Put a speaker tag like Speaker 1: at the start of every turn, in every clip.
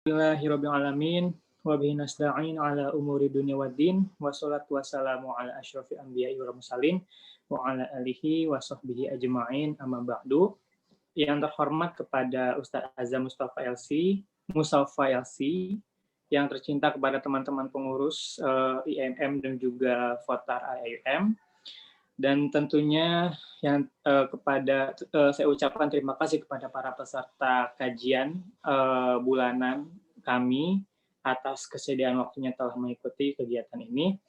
Speaker 1: Bismillahirrahmanirrahim. Wa bihi nasta'in ala umuri dunya waddin. Wassalatu wassalamu ala asyrafil anbiya'i wal mursalin wa ala alihi wa sahbihi ajma'in, amma ba'du. Yang terhormat kepada Ustaz Azam Mustafa LC, yang tercinta kepada teman-teman pengurus IMM dan juga Votar IIM, dan tentunya yang saya ucapkan terima kasih kepada para peserta kajian bulanan kami atas kesediaan waktunya telah mengikuti kegiatan ini.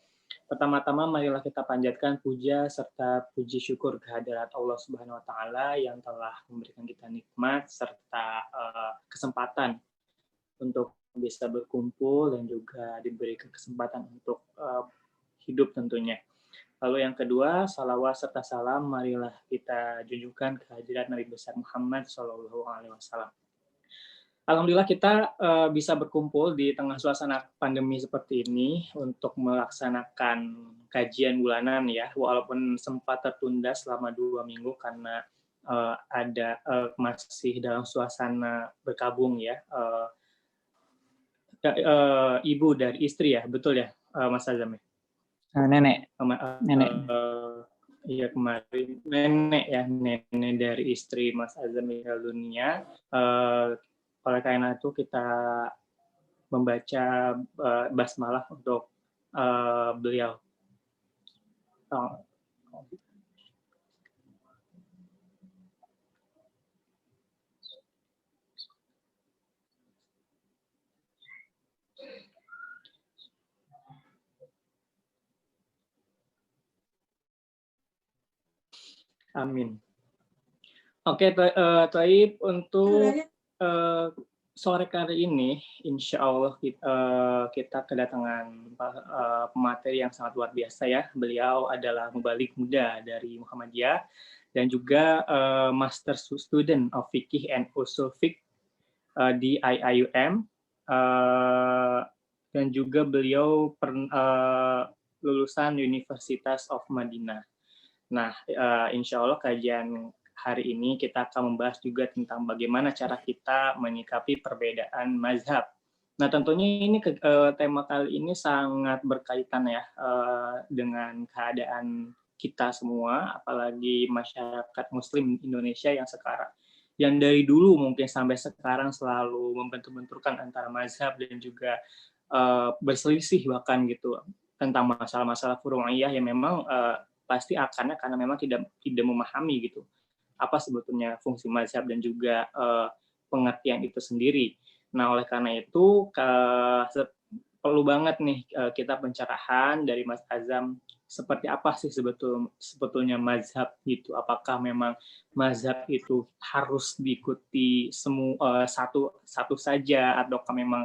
Speaker 1: Pertama-tama marilah kita panjatkan puja serta puji syukur kehadirat Allah Subhanahu wa taala yang telah memberikan kita nikmat serta kesempatan untuk bisa berkumpul dan juga diberikan kesempatan untuk hidup tentunya. Lalu yang kedua, salawat serta salam marilah kita junjukkan kehadirat Nabi besar Muhammad SAW. Alhamdulillah kita bisa berkumpul di tengah suasana pandemi seperti ini untuk melaksanakan kajian bulanan ya, walaupun sempat tertunda selama 2 minggu karena masih dalam suasana berkabung ya, ibu dari istri ya, betul ya Mas Azam ya?
Speaker 2: Nenek.
Speaker 1: Iya kemarin nenek dari istri Mas Azam meninggal dunia. Oleh karena itu kita membaca basmalah untuk beliau. Amin. Oke, Taib, untuk sore kali ini, insya Allah kita kedatangan pemateri yang sangat luar biasa ya. Beliau adalah mubalik muda dari Muhammadiyah dan juga Master Student of Fiqh and Usul Fiqh di IIUM, dan juga beliau lulusan Universitas of Madinah. Nah, insya Allah kajian hari ini kita akan membahas juga tentang bagaimana cara kita menyikapi perbedaan mazhab. Nah, tentunya ini tema kali ini sangat berkaitan ya dengan keadaan kita semua, apalagi masyarakat Muslim Indonesia yang dari dulu mungkin sampai sekarang selalu membentur-benturkan antara mazhab dan juga berselisih bahkan gitu tentang masalah-masalah furu'iyah yang memang pasti akarnya karena memang tidak memahami gitu apa sebetulnya fungsi mazhab dan juga pengertian itu sendiri. Nah, oleh karena itu perlu banget nih kita pencerahan dari Mas Azam seperti apa sih sebetulnya mazhab itu. Apakah memang mazhab itu harus diikuti satu saja ataukah memang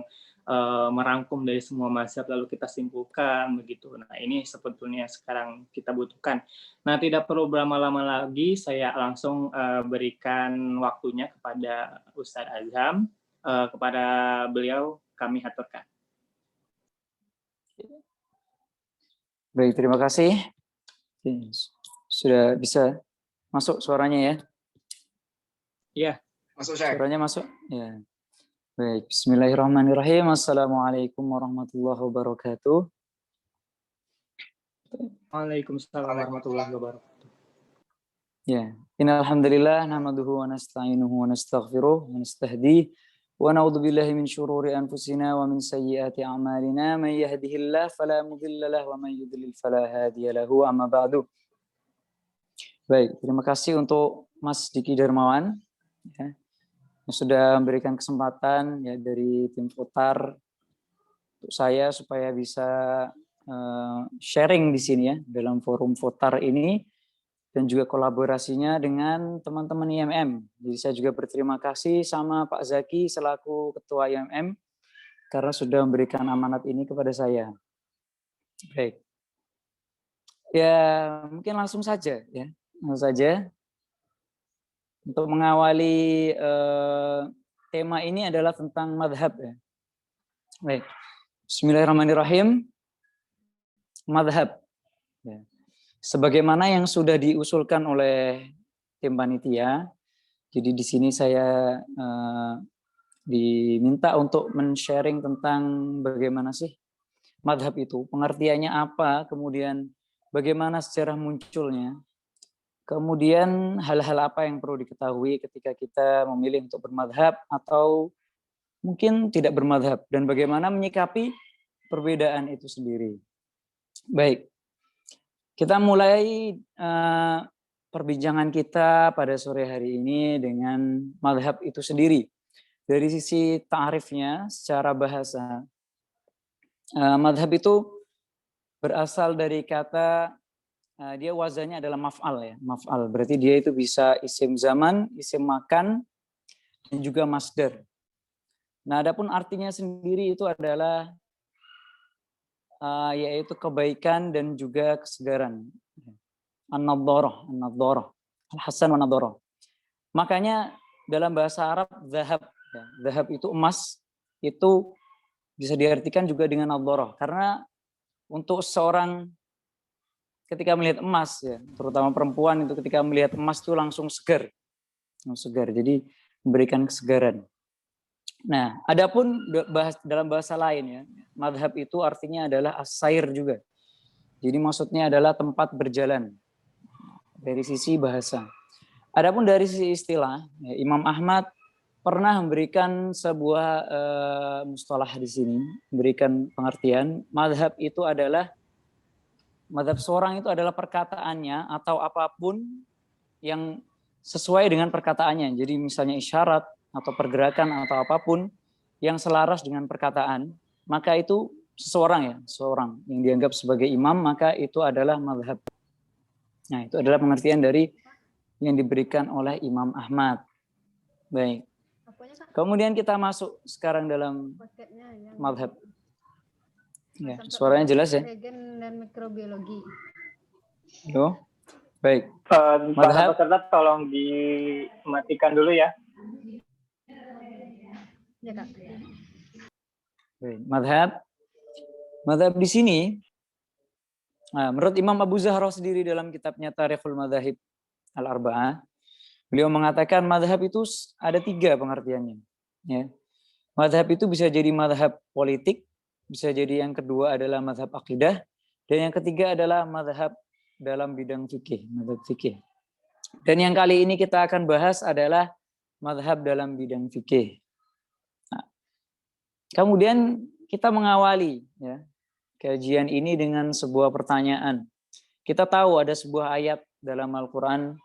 Speaker 1: merangkum dari semua mazhab lalu kita simpulkan begitu. Nah, ini sebetulnya sekarang kita butuhkan. Nah, tidak perlu berlama-lama lagi, saya langsung berikan waktunya kepada Ustadz Azam. Kepada beliau kami haturkan.
Speaker 2: Baik, terima kasih. Sudah bisa masuk suaranya ya?
Speaker 1: Iya,
Speaker 3: masuk Syekh.
Speaker 2: Suaranya masuk? Ya. Baik, bismillahirrahmanirrahim. Assalamualaikum warahmatullahi wabarakatuh.
Speaker 1: Waalaikumsalam warahmatullahi wabarakatuh.
Speaker 2: Ya, innal hamdalillah nahmaduhu wa nasta'inuhu wa nastaghfiruh wa nastahdihi wa na'udzu billahi min syururi anfusina wa min sayyiati a'malina may yahdihillahu fala mudilla lahu wa may yudlil fala hadiya lahu amma ba'du. Baik, terima kasih untuk Mas Diki Darmawan ya, yang sudah memberikan kesempatan ya dari tim Votar untuk saya supaya bisa sharing di sini ya dalam forum Votar ini dan juga kolaborasinya dengan teman-teman IMM. Jadi saya juga berterima kasih sama Pak Zaki selaku Ketua IMM karena sudah memberikan amanat ini kepada saya. Baik. Ya, mungkin langsung saja ya. Langsung saja. Untuk mengawali tema ini adalah tentang madhab ya. Baik. Bismillahirrahmanirrahim. Madhab. Ya. Sebagaimana yang sudah diusulkan oleh tim panitia, jadi di sini saya diminta untuk men-sharing tentang bagaimana sih madhab itu, pengertiannya apa, kemudian bagaimana sejarah munculnya, kemudian hal-hal apa yang perlu diketahui ketika kita memilih untuk bermadhab atau mungkin tidak bermadhab, dan bagaimana menyikapi perbedaan itu sendiri. Baik, kita mulai perbincangan kita pada sore hari ini dengan madhab itu sendiri. Dari sisi ta'rifnya secara bahasa, madhab itu berasal dari kata, dia wazannya adalah maf'al ya, maf'al. Berarti dia itu bisa isim zaman, isim makan, dan juga masdar. Nah, adapun artinya sendiri itu adalah yaitu kebaikan dan juga kesegaran. An-nadharah, an-nadharah, al-hasan wa nadharah. Makanya dalam bahasa Arab zahab, ya, zahab itu emas, itu bisa diartikan juga dengan nadharah, karena untuk seorang ketika melihat emas ya, terutama perempuan itu ketika melihat emas itu langsung segar. Segar. Jadi memberikan kesegaran. Nah, adapun dalam bahasa lain ya, madhab itu artinya adalah as-sair juga. Jadi maksudnya adalah tempat berjalan dari sisi bahasa. Adapun dari sisi istilah, ya, Imam Ahmad pernah memberikan sebuah mustalah di sini, memberikan pengertian, madhab itu adalah, madhab seorang itu adalah perkataannya atau apapun yang sesuai dengan perkataannya. Jadi misalnya isyarat atau pergerakan atau apapun yang selaras dengan perkataan, maka itu seseorang yang dianggap sebagai imam, maka itu adalah madhab. Nah, itu adalah pengertian dari yang diberikan oleh Imam Ahmad. Baik. Kemudian kita masuk sekarang dalam madhab. Ya, suaranya jelas ya?
Speaker 3: Regen dan mikrobiologi.
Speaker 2: Yo. Baik.
Speaker 1: Para peserta tolong dimatikan dulu ya.
Speaker 3: Ya, Kak.
Speaker 2: Baik. Madhab di sini, menurut Imam Abu Zahra sendiri dalam kitabnya Tarikhul Madzahib Al-Arba'ah, beliau mengatakan madhab itu ada 3 pengertiannya. Ya. Madhab itu bisa jadi madhab politik, bisa jadi yang kedua adalah madhab akidah, dan yang ketiga adalah madhab dalam bidang fikih, madhab fikih. Dan yang kali ini kita akan bahas adalah madhab dalam bidang fikih. Nah, kemudian kita mengawali ya, kajian ini dengan sebuah pertanyaan. Kita tahu ada sebuah ayat dalam Al-Quran,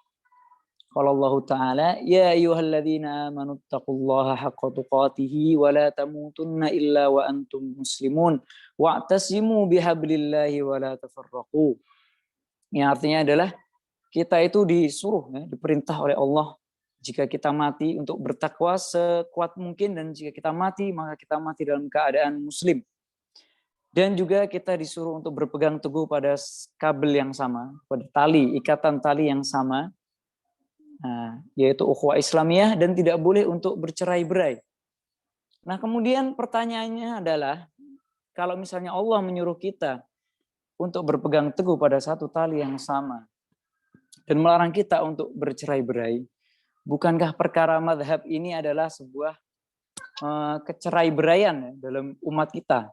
Speaker 2: qala Allah Ta'ala, ya ayyuhalladzina amanu taqullaha haqqa tuqatihi wa la tamutunna illa wa antum muslimun wa'tasimu bihablillahi wa la tafarraqu. Yang artinya adalah kita itu disuruh, ya, diperintah oleh Allah jika kita mati untuk bertakwa sekuat mungkin, dan jika kita mati maka kita mati dalam keadaan muslim. Dan juga kita disuruh untuk berpegang teguh pada kabel yang sama, pada ikatan tali yang sama, yaitu ukhuwah Islamiyah, dan tidak boleh untuk bercerai-berai. Nah, kemudian pertanyaannya adalah, kalau misalnya Allah menyuruh kita untuk berpegang teguh pada satu tali yang sama dan melarang kita untuk bercerai-berai, bukankah perkara madhab ini adalah sebuah kecerai-beraian ya, dalam umat kita?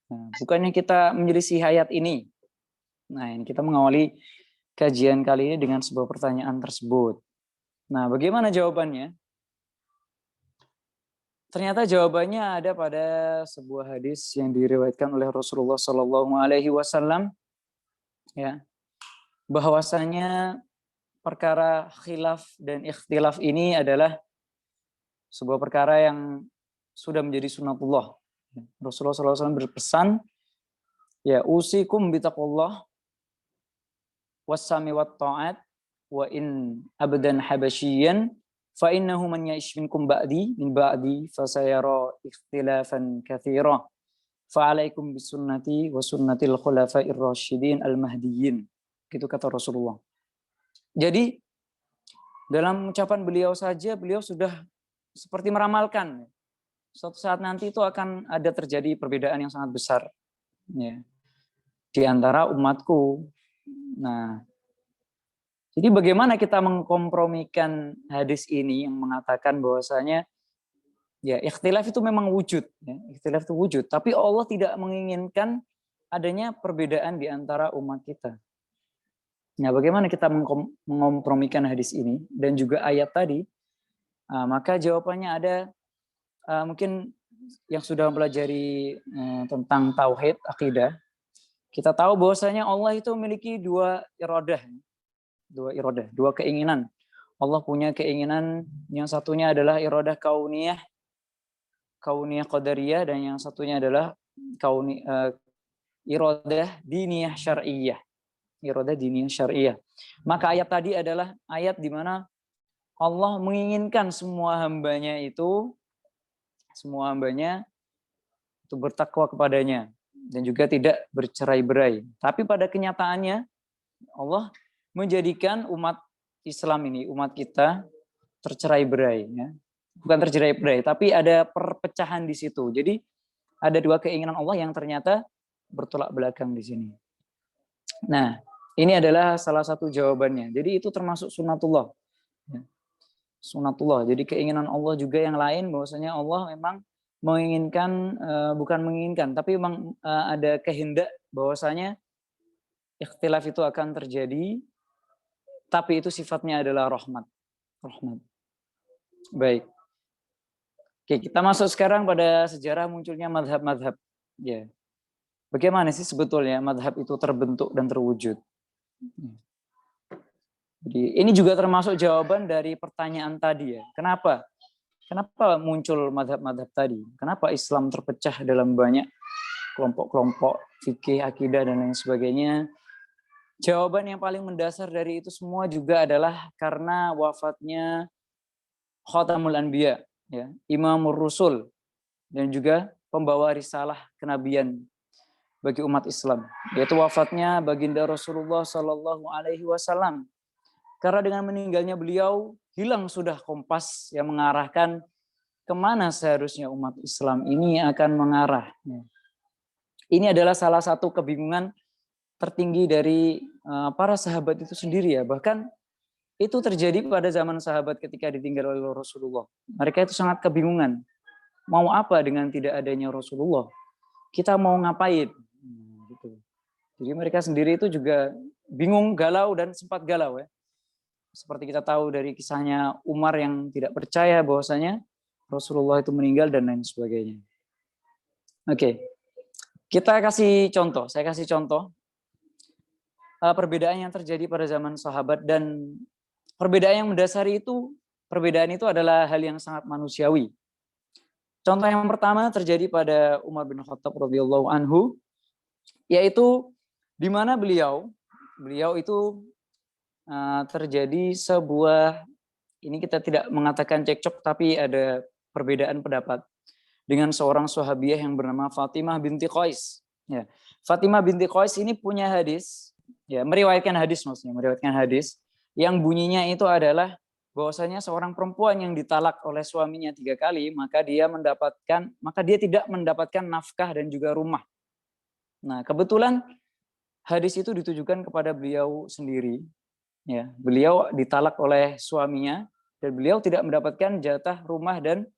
Speaker 2: Nah, bukannya kita menyelisih ayat ini? Nah, ini kita mengawali kajian kali ini dengan sebuah pertanyaan tersebut. Nah, bagaimana jawabannya? Ternyata jawabannya ada pada sebuah hadis yang diriwayatkan oleh Rasulullah SAW, ya, bahwasanya perkara khilaf dan ikhtilaf ini adalah sebuah perkara yang sudah menjadi sunatullah. Rasulullah SAW berpesan, ya, usikum bitaqullah wassami wat ta'at wa in abdan habasyian fa innahu man ya'ish minkum min ba'di fasayara ikhtilafan katsira fa alaikum bisunnati wa sunnatil khulafa'ir rasyidin al-mahdiyyin. Gitu kata Rasulullah. Jadi dalam ucapan beliau saja, beliau sudah seperti meramalkan suatu saat nanti itu akan ada terjadi perbedaan yang sangat besar, ya, di antara umatku. Nah, jadi bagaimana kita mengkompromikan hadis ini yang mengatakan bahwasanya Ya, ikhtilaf itu memang wujud, ya. Ikhtilaf itu wujud, tapi Allah tidak menginginkan adanya perbedaan di antara umat kita. Nah, bagaimana kita mengkompromikan hadis ini dan juga ayat tadi? Maka jawabannya ada, mungkin yang sudah mempelajari tentang tauhid, akidah, kita tahu bahwasanya Allah itu memiliki dua iradah, dua keinginan. Allah punya keinginan, yang satunya adalah iradah kauniyah qadariyah, dan yang satunya adalah iradah diniyah syar'iyah. Iradah diniyah syar'iyah. Maka ayat tadi adalah ayat di mana Allah menginginkan semua hambanya itu bertakwa kepadanya dan juga tidak bercerai-berai. Tapi pada kenyataannya Allah menjadikan umat Islam ini, umat kita tercerai-berai, ya. Bukan tercerai-berai, tapi ada perpecahan di situ. Jadi ada dua keinginan Allah yang ternyata bertolak belakang di sini. Nah, ini adalah salah satu jawabannya. Jadi itu termasuk sunatullah. Sunatullah. Jadi keinginan Allah juga yang lain, bahwasanya Allah memang menginginkan, bukan menginginkan, tapi memang ada kehendak bahwasanya ikhtilaf itu akan terjadi, tapi itu sifatnya adalah rahmat. Baik. Oke, kita masuk sekarang pada sejarah munculnya madhab-madhab. Ya. Bagaimana sih sebetulnya madhab itu terbentuk dan terwujud? Jadi ini juga termasuk jawaban dari pertanyaan tadi, ya. Kenapa muncul madhab-madhab tadi? Kenapa Islam terpecah dalam banyak kelompok-kelompok fikih, akidah, dan lain sebagainya? Jawaban yang paling mendasar dari itu semua juga adalah karena wafatnya Khatamul Anbiya, ya, Imamur Rusul, dan juga pembawa risalah kenabian bagi umat Islam, yaitu wafatnya baginda Rasulullah Shallallahu Alaihi Wasallam. Karena dengan meninggalnya beliau, hilang sudah kompas yang mengarahkan kemana seharusnya umat Islam ini akan mengarah. Ini adalah salah satu kebingungan tertinggi dari para sahabat itu sendiri, ya. Bahkan itu terjadi pada zaman sahabat ketika ditinggal oleh Rasulullah. Mereka itu sangat kebingungan. Mau apa dengan tidak adanya Rasulullah? Kita mau ngapain? Gitu. Jadi mereka sendiri itu juga bingung, galau, dan sempat galau, ya. Seperti kita tahu dari kisahnya Umar yang tidak percaya bahwasanya Rasulullah itu meninggal dan lain sebagainya. Oke. Kita kasih contoh, saya kasih contoh perbedaan yang terjadi pada zaman sahabat, dan perbedaan yang mendasari itu, perbedaan itu adalah hal yang sangat manusiawi. Contoh yang pertama terjadi pada Umar bin Khattab radhiyallahu anhu, yaitu di mana beliau itu terjadi sebuah, ini kita tidak mengatakan cekcok, tapi ada perbedaan pendapat dengan seorang sahabiah yang bernama Fatimah binti Qais. Ya. Fatimah binti Qais ini punya hadis, ya, meriwayatkan hadis yang bunyinya itu adalah bahwasanya seorang perempuan yang ditalak oleh suaminya 3 kali, maka dia tidak mendapatkan nafkah dan juga rumah. Nah, kebetulan hadis itu ditujukan kepada beliau sendiri. Ya, beliau ditalak oleh suaminya dan beliau tidak mendapatkan jatah rumah dan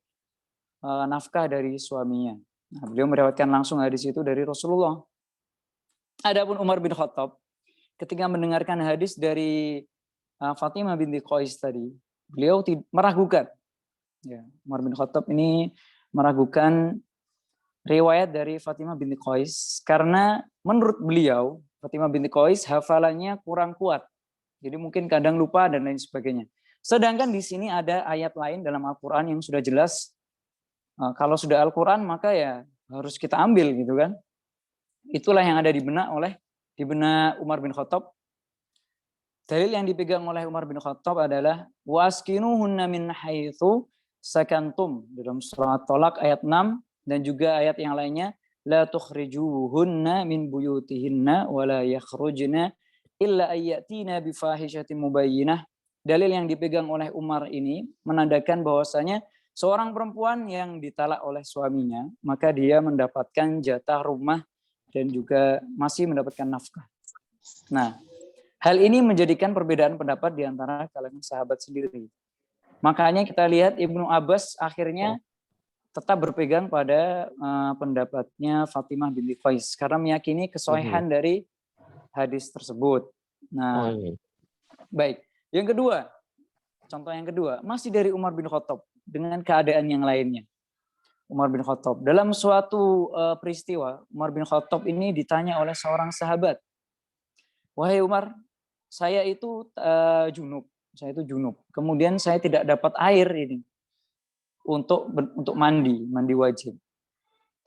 Speaker 2: nafkah dari suaminya. Nah, beliau meriwayatkan langsung hadis itu dari Rasulullah. Adapun Umar bin Khattab ketika mendengarkan hadis dari Fatimah binti Qais tadi, beliau meragukan. Ya, Umar bin Khattab ini meragukan riwayat dari Fatimah binti Qais karena menurut beliau Fatimah binti Qais hafalannya kurang kuat. Jadi mungkin kadang lupa dan lain sebagainya. Sedangkan di sini ada ayat lain dalam Al-Quran yang sudah jelas, kalau sudah Al-Quran maka ya harus kita ambil, gitu kan. Itulah yang ada di benak Umar bin Khattab. Dalil yang dipegang oleh Umar bin Khattab adalah waskinuhunna min haitsu sakantum, dalam surah At-Thalaq ayat 6, dan juga ayat yang lainnya la tukhrijuhunna min buyutihinna wa la yakhrujna illa ayyatina bifahishatin mubayyinah. Dalil yang dipegang oleh Umar ini menandakan bahwasanya seorang perempuan yang ditalak oleh suaminya, maka dia mendapatkan jatah rumah dan juga masih mendapatkan nafkah. Nah, hal ini menjadikan perbedaan pendapat di antara kalangan sahabat sendiri. Makanya kita lihat Ibnu Abbas akhirnya tetap berpegang pada pendapatnya Fatimah binti Qais karena meyakini kesohihan dari hadis tersebut. Nah, baik. Yang kedua, contoh yang kedua, masih dari Umar bin Khattab dengan keadaan yang lainnya. Umar bin Khattab dalam suatu peristiwa, Umar bin Khattab ini ditanya oleh seorang sahabat, "Wahai Umar, saya itu junub. Saya itu junub. Kemudian saya tidak dapat air ini untuk mandi wajib.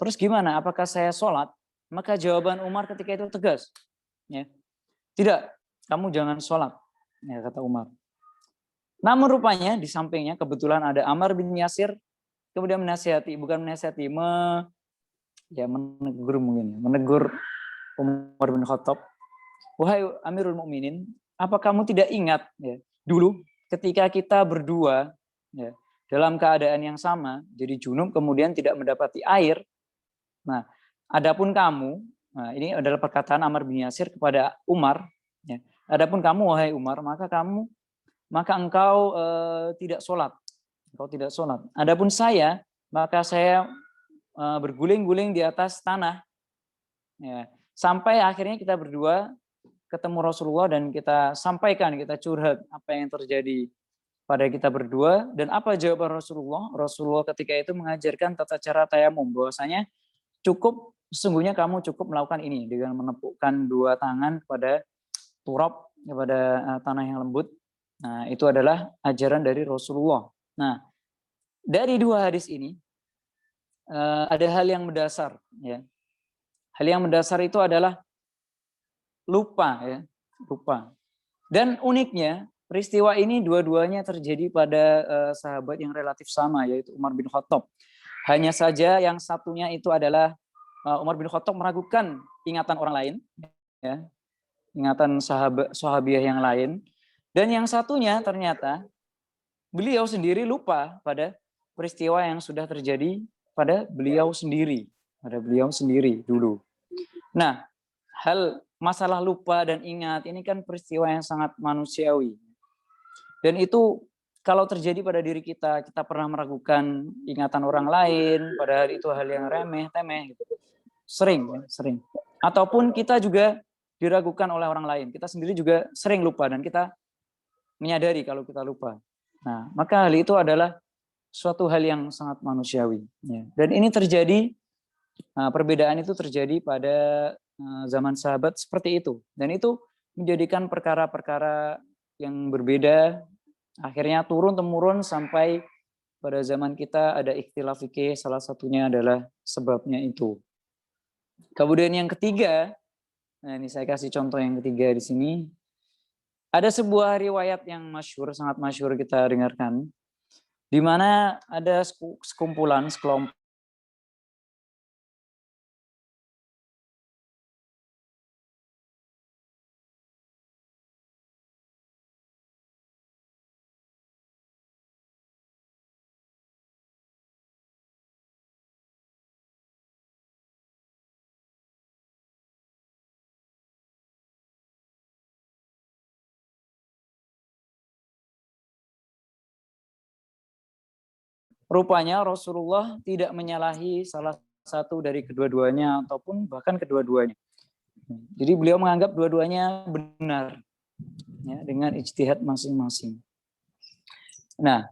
Speaker 2: Terus gimana? Apakah saya sholat?" Maka jawaban Umar ketika itu tegas, ya, "Tidak, kamu jangan sholat," ya, kata Umar. Namun rupanya di sampingnya kebetulan ada Ammar bin Yasir, kemudian menegur Umar bin Khattab, "Wahai Amirul Mukminin, apa kamu tidak ingat, ya, dulu ketika kita berdua, ya, dalam keadaan yang sama, jadi junub kemudian tidak mendapati air. Nah, adapun kamu," nah ini adalah perkataan Ammar bin Yasir kepada Umar, ya, "adapun kamu wahai Umar, maka engkau tidak sholat. Engkau tidak sholat. Adapun saya, maka saya berguling-guling di atas tanah." Ya, sampai akhirnya kita berdua ketemu Rasulullah dan kita sampaikan, kita curhat apa yang terjadi pada kita berdua. Dan apa jawaban Rasulullah? Rasulullah ketika itu mengajarkan tata cara tayamum, bahwasanya sesungguhnya kamu cukup melakukan ini dengan menepukkan dua tangan kepada turab, kepada tanah yang lembut. Nah, itu adalah ajaran dari Rasulullah. Nah, dari dua hadis ini ada hal yang mendasar, ya. Hal yang mendasar itu adalah lupa, ya, lupa. Dan uniknya peristiwa ini dua-duanya terjadi pada sahabat yang relatif sama, yaitu Umar bin Khattab. Hanya saja yang satunya itu adalah Umar bin Khattab meragukan ingatan orang lain, ya, ingatan sahabiah yang lain. Dan yang satunya ternyata beliau sendiri lupa pada peristiwa yang sudah terjadi pada beliau sendiri dulu. Nah, masalah lupa dan ingat ini kan peristiwa yang sangat manusiawi. Dan itu kalau terjadi pada diri kita, kita pernah meragukan ingatan orang lain, padahal itu hal yang remeh-temeh. Sering. Ataupun kita juga diragukan oleh orang lain. Kita sendiri juga sering lupa dan kita menyadari kalau kita lupa. Nah, maka hal itu adalah suatu hal yang sangat manusiawi. Ya. Dan ini terjadi, perbedaan itu terjadi pada zaman sahabat seperti itu. Dan itu menjadikan perkara-perkara yang berbeda, akhirnya turun-temurun sampai pada zaman kita ada ikhtilaf fikih, salah satunya adalah sebabnya itu. Kemudian yang ketiga, nah ini saya kasih contoh yang ketiga di sini. Ada sebuah riwayat yang masyhur, sangat masyhur kita dengarkan, di mana ada sekelompok rupanya Rasulullah tidak menyalahi salah satu dari kedua-duanya ataupun bahkan kedua-duanya. Jadi beliau menganggap dua-duanya benar, ya, dengan ijtihad masing-masing. Nah,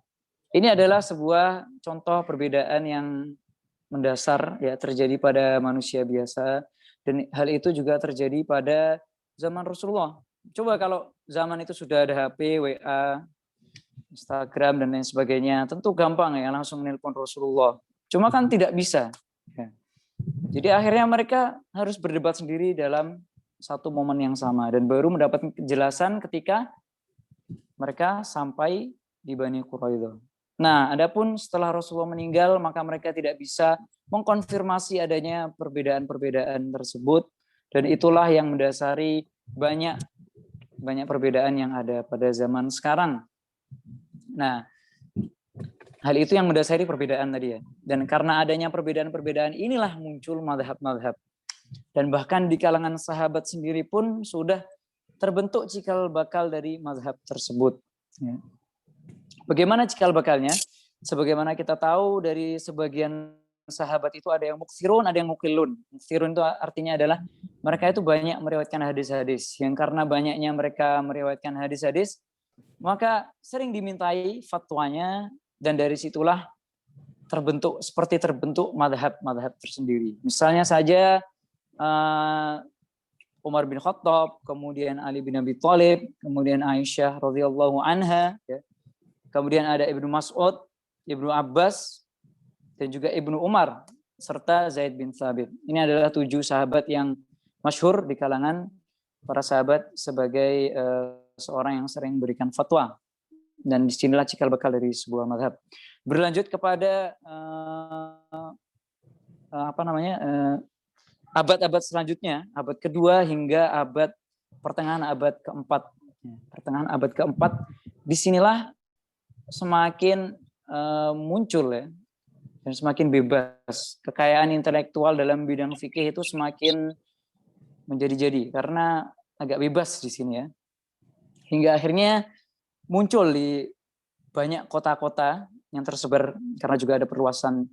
Speaker 2: ini adalah sebuah contoh perbedaan yang mendasar, ya, terjadi pada manusia biasa, dan hal itu juga terjadi pada zaman Rasulullah. Coba kalau zaman itu sudah ada HP, WA, Instagram dan lain sebagainya, tentu gampang ya langsung nelpon Rasulullah. Cuma kan tidak bisa. Ya. Jadi akhirnya mereka harus berdebat sendiri dalam satu momen yang sama dan baru mendapat kejelasan ketika mereka sampai di Bani Quraidah. Nah, adapun setelah Rasulullah meninggal, maka mereka tidak bisa mengkonfirmasi adanya perbedaan-perbedaan tersebut, dan itulah yang mendasari banyak perbedaan yang ada pada zaman sekarang. Nah, hal itu yang mendasari perbedaan tadi ya. Dan karena adanya perbedaan-perbedaan inilah muncul mazhab-mazhab. Dan bahkan di kalangan sahabat sendiri pun sudah terbentuk cikal bakal dari mazhab tersebut. Ya. Bagaimana cikal bakalnya? sebagaimana kita tahu dari sebagian sahabat itu ada yang mukthirun, ada yang mukillun. Mukthirun itu artinya adalah mereka itu banyak meriwayatkan hadis-hadis. Yang karena banyaknya mereka meriwayatkan hadis-hadis, maka sering dimintai fatwanya, dan dari situlah terbentuk madhab tersendiri. Misalnya saja Umar bin Khattab, kemudian Ali bin Abi Thalib, kemudian Aisyah radhiyallahu anha, ya. Kemudian ada Ibnu Mas'ud, Ibnu Abbas, dan juga Ibnu Umar, serta Zaid bin Thabit. Ini adalah 7 sahabat yang masyhur di kalangan para sahabat sebagai seorang yang sering memberikan fatwa. Dan disinilah cikal bakal dari sebuah madhab. Berlanjut kepada abad-abad selanjutnya, abad kedua hingga pertengahan abad keempat. Pertengahan abad keempat, disinilah semakin muncul ya, dan semakin bebas. Kekayaan intelektual dalam bidang fikih itu semakin menjadi-jadi karena agak bebas di sini ya. Hingga akhirnya muncul di banyak kota-kota yang tersebar karena juga ada perluasan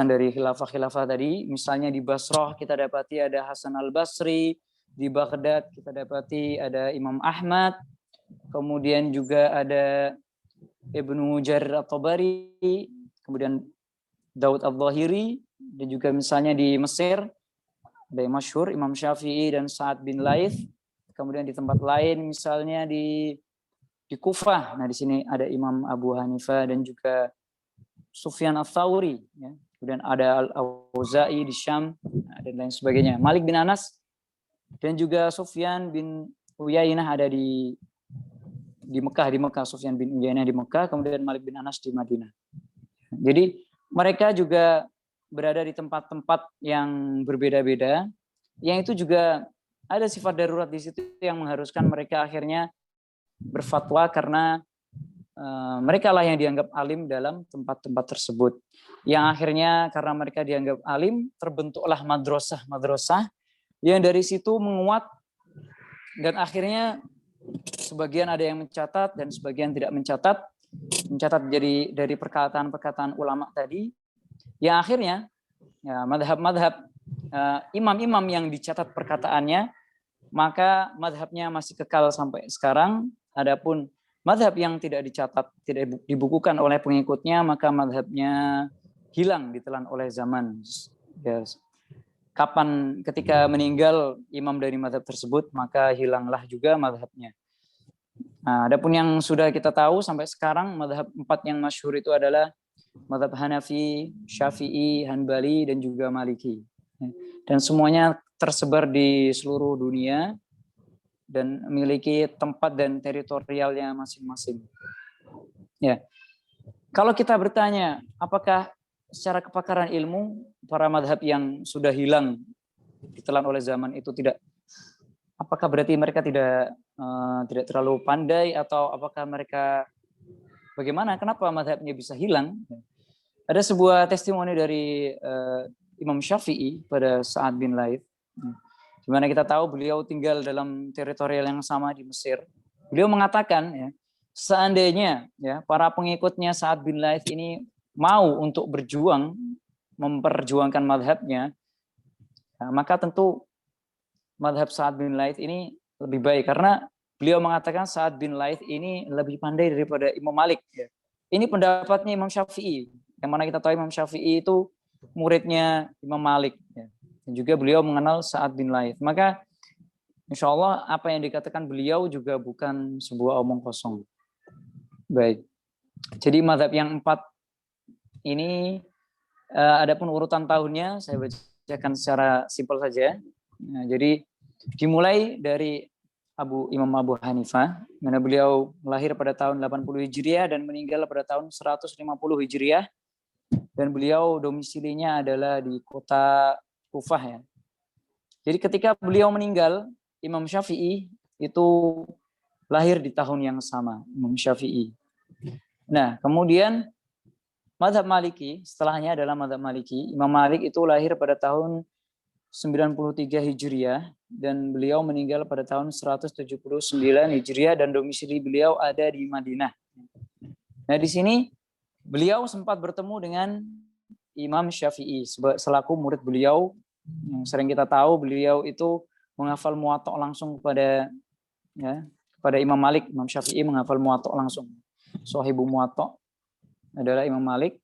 Speaker 2: dari khilafah-khilafah tadi. Misalnya di Basrah kita dapati ada Hasan al-Basri, di Baghdad kita dapati ada Imam Ahmad, kemudian juga ada Ibnu Jarir at-Tabari, kemudian Daud al-Zahiri, dan juga misalnya di Mesir ada yang masyhur Imam Syafi'i dan Sa'ad bin Laith. Kemudian di tempat lain misalnya di Kufah, nah di sini ada Imam Abu Hanifah dan juga Sufyan ats-Tsauri, ya. Kemudian ada Al-Auza'i di Syam, dan lain sebagainya. Malik bin Anas dan juga Sufyan bin Uyainah ada di Mekah, Sufyan bin Uyainah di Mekah, kemudian Malik bin Anas di Madinah. Jadi mereka juga berada di tempat-tempat yang berbeda-beda, yang itu juga ada sifat darurat di situ yang mengharuskan mereka akhirnya berfatwa karena mereka lah yang dianggap alim dalam tempat-tempat tersebut. Yang akhirnya karena mereka dianggap alim, terbentuklah madrasah yang dari situ menguat, dan akhirnya sebagian ada yang mencatat dan sebagian tidak mencatat jadi dari perkataan-perkataan ulama tadi, yang akhirnya ya, madhab imam-imam yang dicatat perkataannya, maka madhabnya masih kekal sampai sekarang. Adapun madhab yang tidak dicatat, tidak dibukukan oleh pengikutnya, maka madhabnya hilang ditelan oleh zaman. Yes. Ketika meninggal imam dari madhab tersebut, maka hilanglah juga madhabnya. Nah, adapun yang sudah kita tahu sampai sekarang, madhab 4 yang masyhur itu adalah madhab Hanafi, Syafi'i, Hanbali, dan juga Maliki. Dan semuanya tersebar di seluruh dunia dan memiliki tempat dan teritorialnya masing-masing. Ya. Kalau kita bertanya, apakah secara kepakaran ilmu para madhab yang sudah hilang ditelan oleh zaman itu apakah berarti mereka tidak terlalu pandai, atau apakah mereka bagaimana? Kenapa madhabnya bisa hilang? Ada sebuah testimoni dari Imam Syafi'i pada Sa'ad bin Laith, di mana kita tahu beliau tinggal dalam teritorial yang sama di Mesir. Beliau mengatakan, ya, seandainya ya para pengikutnya Sa'ad bin Laith ini mau untuk memperjuangkan madhabnya, nah, maka tentu madhab Sa'ad bin Laith ini lebih baik, karena beliau mengatakan Sa'ad bin Laith ini lebih pandai daripada Imam Malik. Ya. Ini pendapatnya Imam Syafi'i, yang mana kita tahu Imam Syafi'i itu muridnya Imam Malik. Ya. Dan juga beliau mengenal Sa'ad bin Laith. Maka insya Allah apa yang dikatakan beliau juga bukan sebuah omong kosong. Baik. Jadi madhab yang 4 ini, adapun urutan tahunnya saya bacakan secara simpel saja. Nah, jadi dimulai dari Imam Abu Hanifah, mana beliau lahir pada tahun 80 Hijriah dan meninggal pada tahun 150 Hijriah, dan beliau domisilinya adalah di kota Kufah ya. Jadi ketika beliau meninggal, Imam Syafi'i itu lahir di tahun yang sama, Imam Syafi'i. Nah, kemudian mazhab Maliki, setelahnya adalah mazhab Maliki. Imam Malik itu lahir pada tahun 93 Hijriah dan beliau meninggal pada tahun 179 Hijriah, dan domisili beliau ada di Madinah. Nah, di sini beliau sempat bertemu dengan Imam Syafi'i selaku murid beliau. Yang sering kita tahu beliau itu menghafal Muwatta langsung kepada Imam Malik. Imam Syafi'i menghafal Muwatta langsung. Shahibu Muwatta adalah Imam Malik.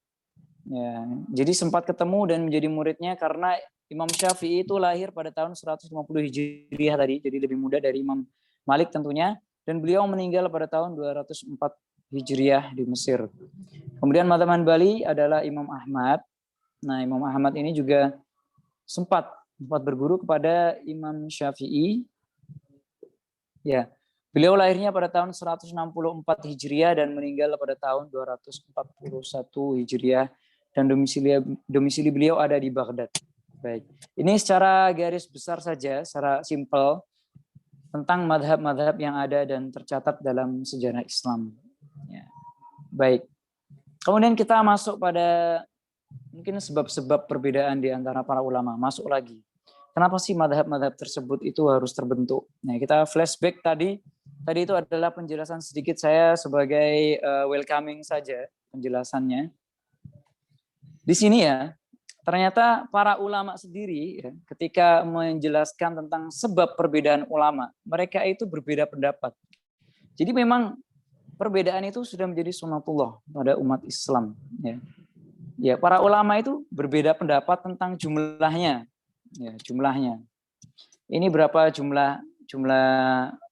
Speaker 2: Ya, jadi sempat ketemu dan menjadi muridnya karena Imam Syafi'i itu lahir pada tahun 150 Hijriah tadi, jadi lebih muda dari Imam Malik tentunya, dan beliau meninggal pada tahun 204 Hijriah di Mesir. Kemudian madzhab Hambali adalah Imam Ahmad. Nah, Imam Ahmad ini juga sempat berguru kepada Imam Syafi'i. Ya, beliau lahirnya pada tahun 164 Hijriah dan meninggal pada tahun 241 Hijriah. Dan domisili beliau ada di Baghdad. Baik, ini secara garis besar saja, secara simpel tentang madhab-madhab yang ada dan tercatat dalam sejarah Islam. Ya. Baik, kemudian kita masuk pada mungkin sebab-sebab perbedaan di antara para ulama. Masuk lagi, kenapa sih madhab-madhab tersebut itu harus terbentuk? Nah, kita flashback tadi itu adalah penjelasan sedikit saya sebagai welcoming saja penjelasannya. Di sini ya, ternyata para ulama sendiri ketika menjelaskan tentang sebab perbedaan ulama, mereka itu berbeda pendapat. Jadi memang perbedaan itu sudah menjadi sunnatullah pada umat Islam. Ya, para ulama itu berbeda pendapat tentang jumlahnya. Ya, jumlahnya. Ini berapa jumlah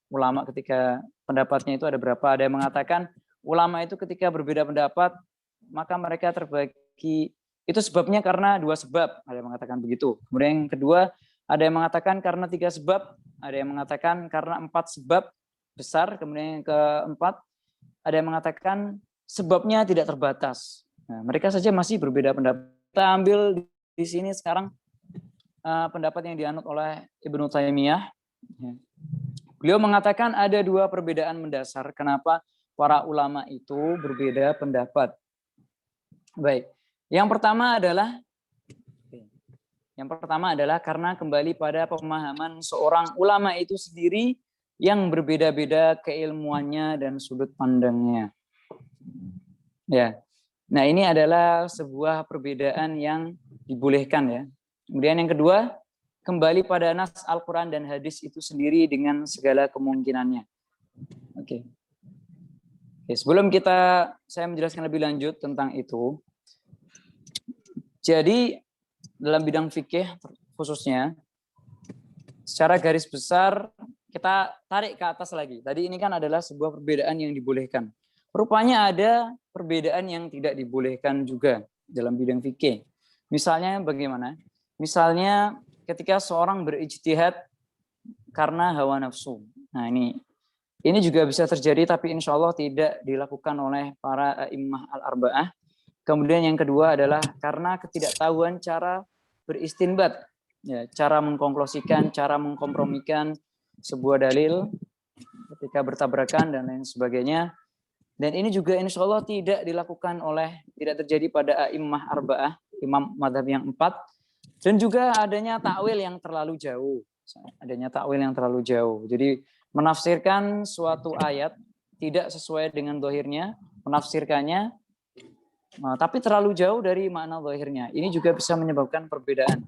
Speaker 2: ulama ketika pendapatnya itu ada berapa? Ada yang mengatakan ulama itu ketika berbeda pendapat maka mereka terbagi. Itu sebabnya karena 2 sebab, ada yang mengatakan begitu. Kemudian yang kedua, ada yang mengatakan karena 3 sebab, ada yang mengatakan karena 4 sebab besar, kemudian yang keempat, ada yang mengatakan sebabnya tidak terbatas. Nah, mereka saja masih berbeda pendapat. Kita ambil di sini sekarang pendapat yang dianut oleh Ibnu Taimiyah. Beliau mengatakan ada 2 perbedaan mendasar kenapa para ulama itu berbeda pendapat. Baik. Yang pertama adalah karena kembali pada pemahaman seorang ulama itu sendiri yang berbeda-beda keilmuannya dan sudut pandangnya. Ya. Nah, ini adalah sebuah perbedaan yang dibolehkan ya. Kemudian yang kedua, kembali pada nas Al-Qur'an dan hadis itu sendiri dengan segala kemungkinannya. Oke. Sebelum saya menjelaskan lebih lanjut tentang itu. Jadi dalam bidang fikih khususnya, secara garis besar kita tarik ke atas lagi. Tadi ini kan adalah sebuah perbedaan yang dibolehkan. Rupanya ada perbedaan yang tidak dibolehkan juga dalam bidang fikih. Misalnya bagaimana? Misalnya ketika seorang berijtihad karena hawa nafsu. Nah, ini juga bisa terjadi tapi insya Allah tidak dilakukan oleh para imam al-arba'ah. Kemudian yang kedua adalah karena ketidaktahuan cara beristinbat, ya, cara mengkonklusikan, cara mengkompromikan sebuah dalil ketika bertabrakan dan lain sebagainya. Dan ini juga insya Allah tidak terjadi pada a'immah arba'ah, imam madhab yang 4. Dan juga adanya takwil yang terlalu jauh. Jadi menafsirkan suatu ayat tidak sesuai dengan zahirnya, menafsirkannya tapi terlalu jauh dari makna zahirnya. Ini juga bisa menyebabkan perbedaan.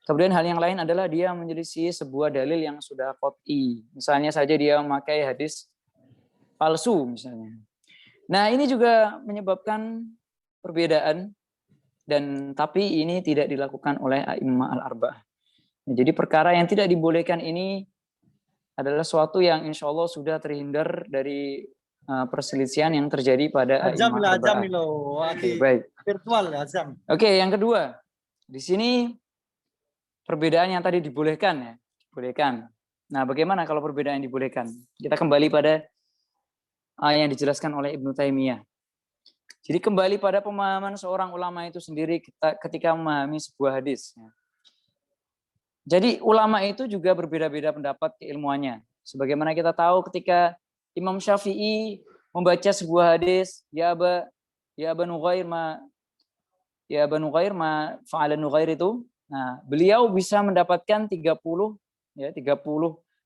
Speaker 2: Kemudian hal yang lain adalah dia menyelisih sebuah dalil yang sudah qat'i. Misalnya saja dia memakai hadis palsu misalnya. Nah, ini juga menyebabkan perbedaan tapi ini tidak dilakukan oleh a'immah al-arba'ah. Jadi perkara yang tidak dibolehkan ini adalah suatu yang insya Allah sudah terhindar dari perselisihan yang terjadi pada
Speaker 4: Azam
Speaker 2: a'immah arba'ah.
Speaker 4: Oke,
Speaker 2: baik.
Speaker 4: Virtual Azam.
Speaker 2: Oke, yang kedua. Di sini perbedaan yang tadi dibolehkan ya. Dibolehkan. Nah, bagaimana kalau perbedaan yang dibolehkan? Kita kembali pada yang dijelaskan oleh Ibnu Taimiyah. Jadi kembali pada pemahaman seorang ulama itu sendiri ketika memahami sebuah hadis. Jadi ulama itu juga berbeda-beda pendapat keilmuannya. Sebagaimana kita tahu ketika Imam Syafi'i membaca sebuah hadis, ya Aba Nughair ma fa'ala Nughair itu. Nah, beliau bisa mendapatkan 30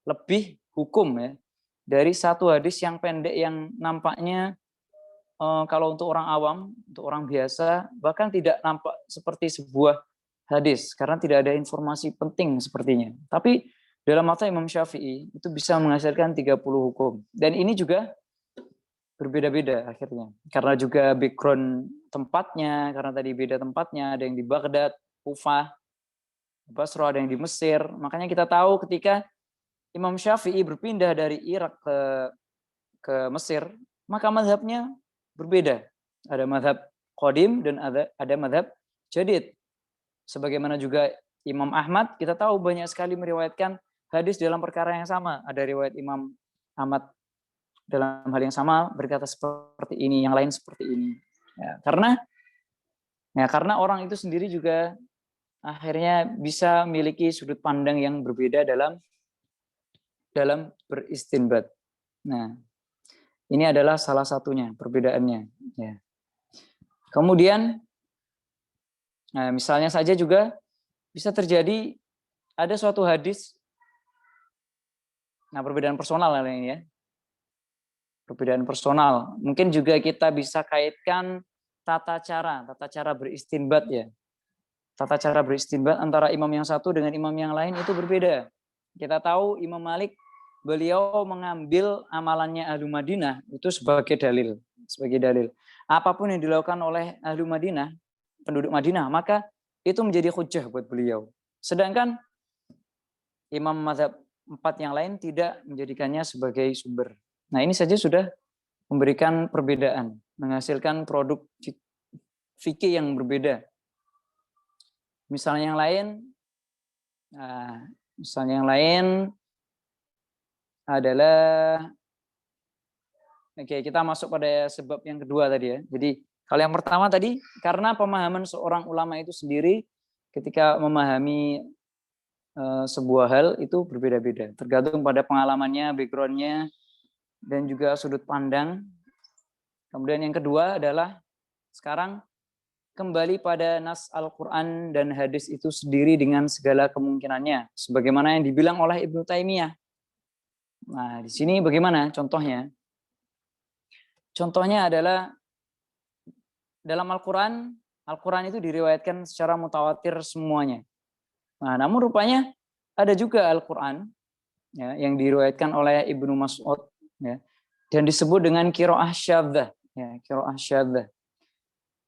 Speaker 2: lebih hukum ya dari satu hadis yang pendek yang nampaknya kalau untuk orang awam, untuk orang biasa, bahkan tidak nampak seperti sebuah hadis, karena tidak ada informasi penting sepertinya. Tapi dalam mata Imam Syafi'i, itu bisa menghasilkan 30 hukum. Dan ini juga berbeda-beda akhirnya. Karena juga background tempatnya, karena tadi beda tempatnya, ada yang di Baghdad, Kufah, Basra, ada yang di Mesir. Makanya kita tahu ketika Imam Syafi'i berpindah dari Irak ke Mesir, maka mazhabnya berbeda. Ada mazhab qadim dan ada mazhab jadid. Sebagaimana juga Imam Ahmad, kita tahu banyak sekali meriwayatkan hadis dalam perkara yang sama. Ada riwayat Imam Ahmad dalam hal yang sama berkata seperti ini, yang lain seperti ini. Ya, karena orang itu sendiri juga akhirnya bisa memiliki sudut pandang yang berbeda dalam beristinbat. Nah, ini adalah salah satunya perbedaannya. Ya. Kemudian, nah, misalnya saja juga bisa terjadi ada suatu hadis. Nah, perbedaan personal ini ya. Perbedaan personal. Mungkin juga kita bisa kaitkan tata cara beristinbat ya. Tata cara beristinbat antara imam yang satu dengan imam yang lain itu berbeda. Kita tahu Imam Malik, beliau mengambil amalannya Ahlu Madinah itu sebagai dalil. Apapun yang dilakukan oleh Ahlu Madinah, penduduk Madinah, maka itu menjadi hujjah buat beliau. Sedangkan imam mazhab 4 yang lain tidak menjadikannya sebagai sumber. Nah, ini saja sudah memberikan perbedaan, menghasilkan produk fikih yang berbeda. Misalnya yang lain adalah, oke, kita masuk pada sebab yang kedua tadi ya. Jadi kalau yang pertama tadi, karena pemahaman seorang ulama itu sendiri ketika memahami sebuah hal itu berbeda-beda, tergantung pada pengalamannya, backgroundnya, dan juga sudut pandang. Kemudian yang kedua adalah sekarang kembali pada nas Al-Quran dan hadis itu sendiri dengan segala kemungkinannya, sebagaimana yang dibilang oleh Ibnu Taimiyah. Nah, di sini bagaimana contohnya? Contohnya adalah dalam Al-Quran itu diriwayatkan secara mutawatir semuanya. Nah, namun rupanya ada juga Al-Quran ya, yang diriwayatkan oleh Ibnu Mas'ud ya, dan disebut dengan qiraah syadzah ya, qiraah syadzah.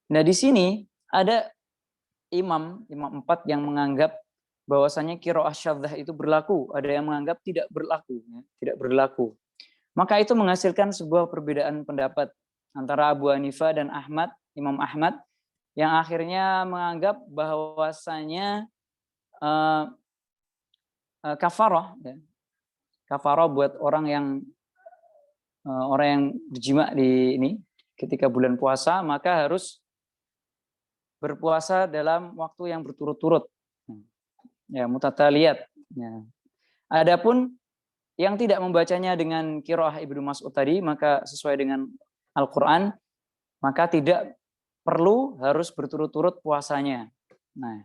Speaker 2: Nah, di sini ada imam 4 yang menganggap bahwasanya qiraah syadzah itu berlaku, ada yang menganggap tidak berlaku ya, tidak berlaku. Maka itu menghasilkan sebuah perbedaan pendapat antara Abu Hanifah dan Imam Ahmad, yang akhirnya menganggap bahwasanya kafarah ya, kafarah buat orang yang berjima di ini ketika bulan puasa, maka harus berpuasa dalam waktu yang berturut-turut ya, mutataliyat ya. Adapun yang tidak membacanya dengan qiraah Ibnu Mas'ud tadi, maka sesuai dengan Al-Quran, maka tidak perlu harus berturut-turut puasanya. Nah,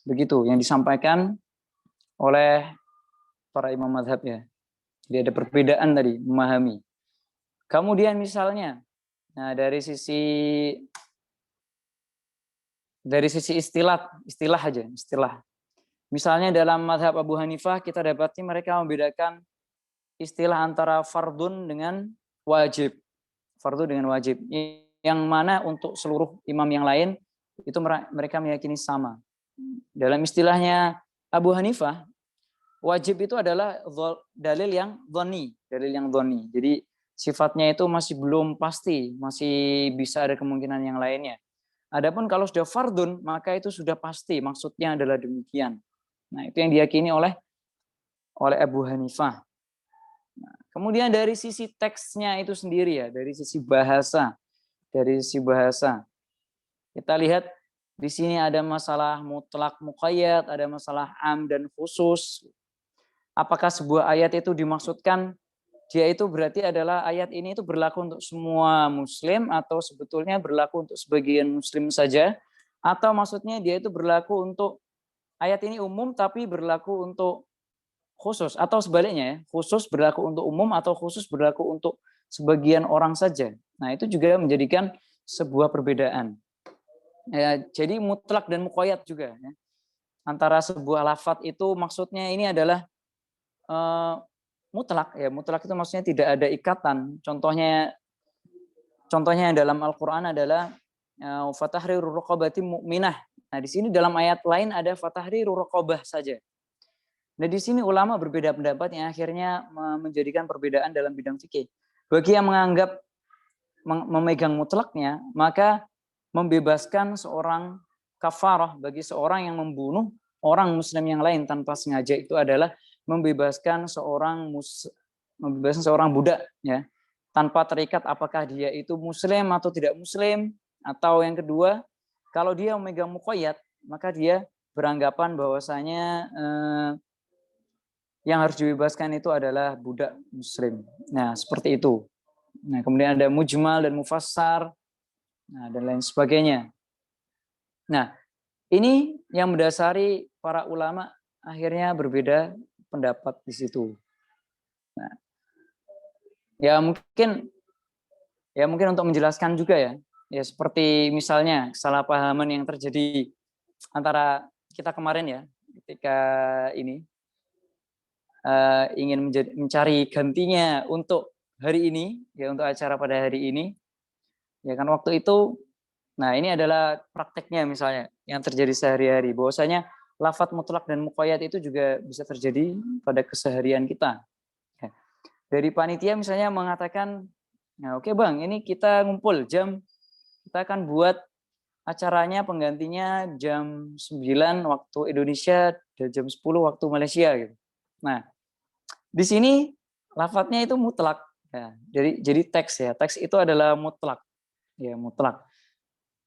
Speaker 2: begitu yang disampaikan oleh para imam mazhab ya. Jadi ada perbedaan tadi memahami. Kemudian misalnya, nah dari sisi istilah aja. Misalnya dalam mazhab Abu Hanifah kita dapati mereka membedakan istilah antara fardun dengan wajib. Fardu dengan wajib. Yang mana untuk seluruh imam yang lain itu mereka meyakini sama. Dalam istilahnya Abu Hanifah, wajib itu adalah dalil yang dhani. Jadi sifatnya itu masih belum pasti, masih bisa ada kemungkinan yang lainnya. Adapun kalau sudah fardun, maka itu sudah pasti, maksudnya adalah demikian. Nah, itu yang diyakini oleh Abu Hanifah. Nah, kemudian dari sisi teksnya itu sendiri ya, dari sisi bahasa, kita lihat di sini ada masalah mutlak muqayyad, ada masalah am dan khusus. Apakah sebuah ayat itu dimaksudkan dia itu berarti adalah ayat ini itu berlaku untuk semua muslim, atau sebetulnya berlaku untuk sebagian muslim saja, atau maksudnya dia itu berlaku untuk ayat ini umum tapi berlaku untuk khusus, atau sebaliknya ya, khusus berlaku untuk umum atau khusus berlaku untuk sebagian orang saja. Nah, itu juga menjadikan sebuah perbedaan. Ya, jadi mutlak dan muqayyad juga. Ya. Antara sebuah lafaz itu maksudnya ini adalah mutlak. Ya, mutlak itu maksudnya tidak ada ikatan. Contohnya dalam Al-Quran adalah fatahriru raqabatin mu'minah. Nah, di sini dalam ayat lain ada fatahriru raqabah saja. Nah, di sini ulama berbeda pendapat yang akhirnya menjadikan perbedaan dalam bidang fikih. Bagi yang menganggap memegang mutlaknya, maka membebaskan seorang kafarah bagi seorang yang membunuh orang muslim yang lain tanpa sengaja itu adalah membebaskan seorang budak, ya, tanpa terikat apakah dia itu muslim atau tidak muslim. Atau yang kedua, kalau dia memegang muqayyad, maka dia beranggapan bahwasanya yang harus dibebaskan itu adalah budak muslim. Nah, seperti itu. Nah, kemudian ada mujmal dan mufassar, nah, dan lain sebagainya. Nah, ini yang mendasari para ulama akhirnya berbeda pendapat di situ. Nah, ya mungkin untuk menjelaskan juga ya seperti misalnya kesalahpahaman yang terjadi antara kita kemarin ya, ketika ini ingin mencari gantinya untuk hari ini, ya untuk acara pada hari ini, ya kan waktu itu, nah ini adalah prakteknya misalnya yang terjadi sehari-hari, bahwasanya lafadz mutlak dan muqayyad itu juga bisa terjadi pada keseharian kita. Ya. Dari panitia misalnya mengatakan, nah oke bang, ini kita ngumpul kita akan buat acaranya penggantinya jam 9 waktu Indonesia dan jam 10 waktu Malaysia gitu. Nah, di sini lafadznya itu mutlak. Ya, jadi teks itu adalah mutlak. Ya, mutlak.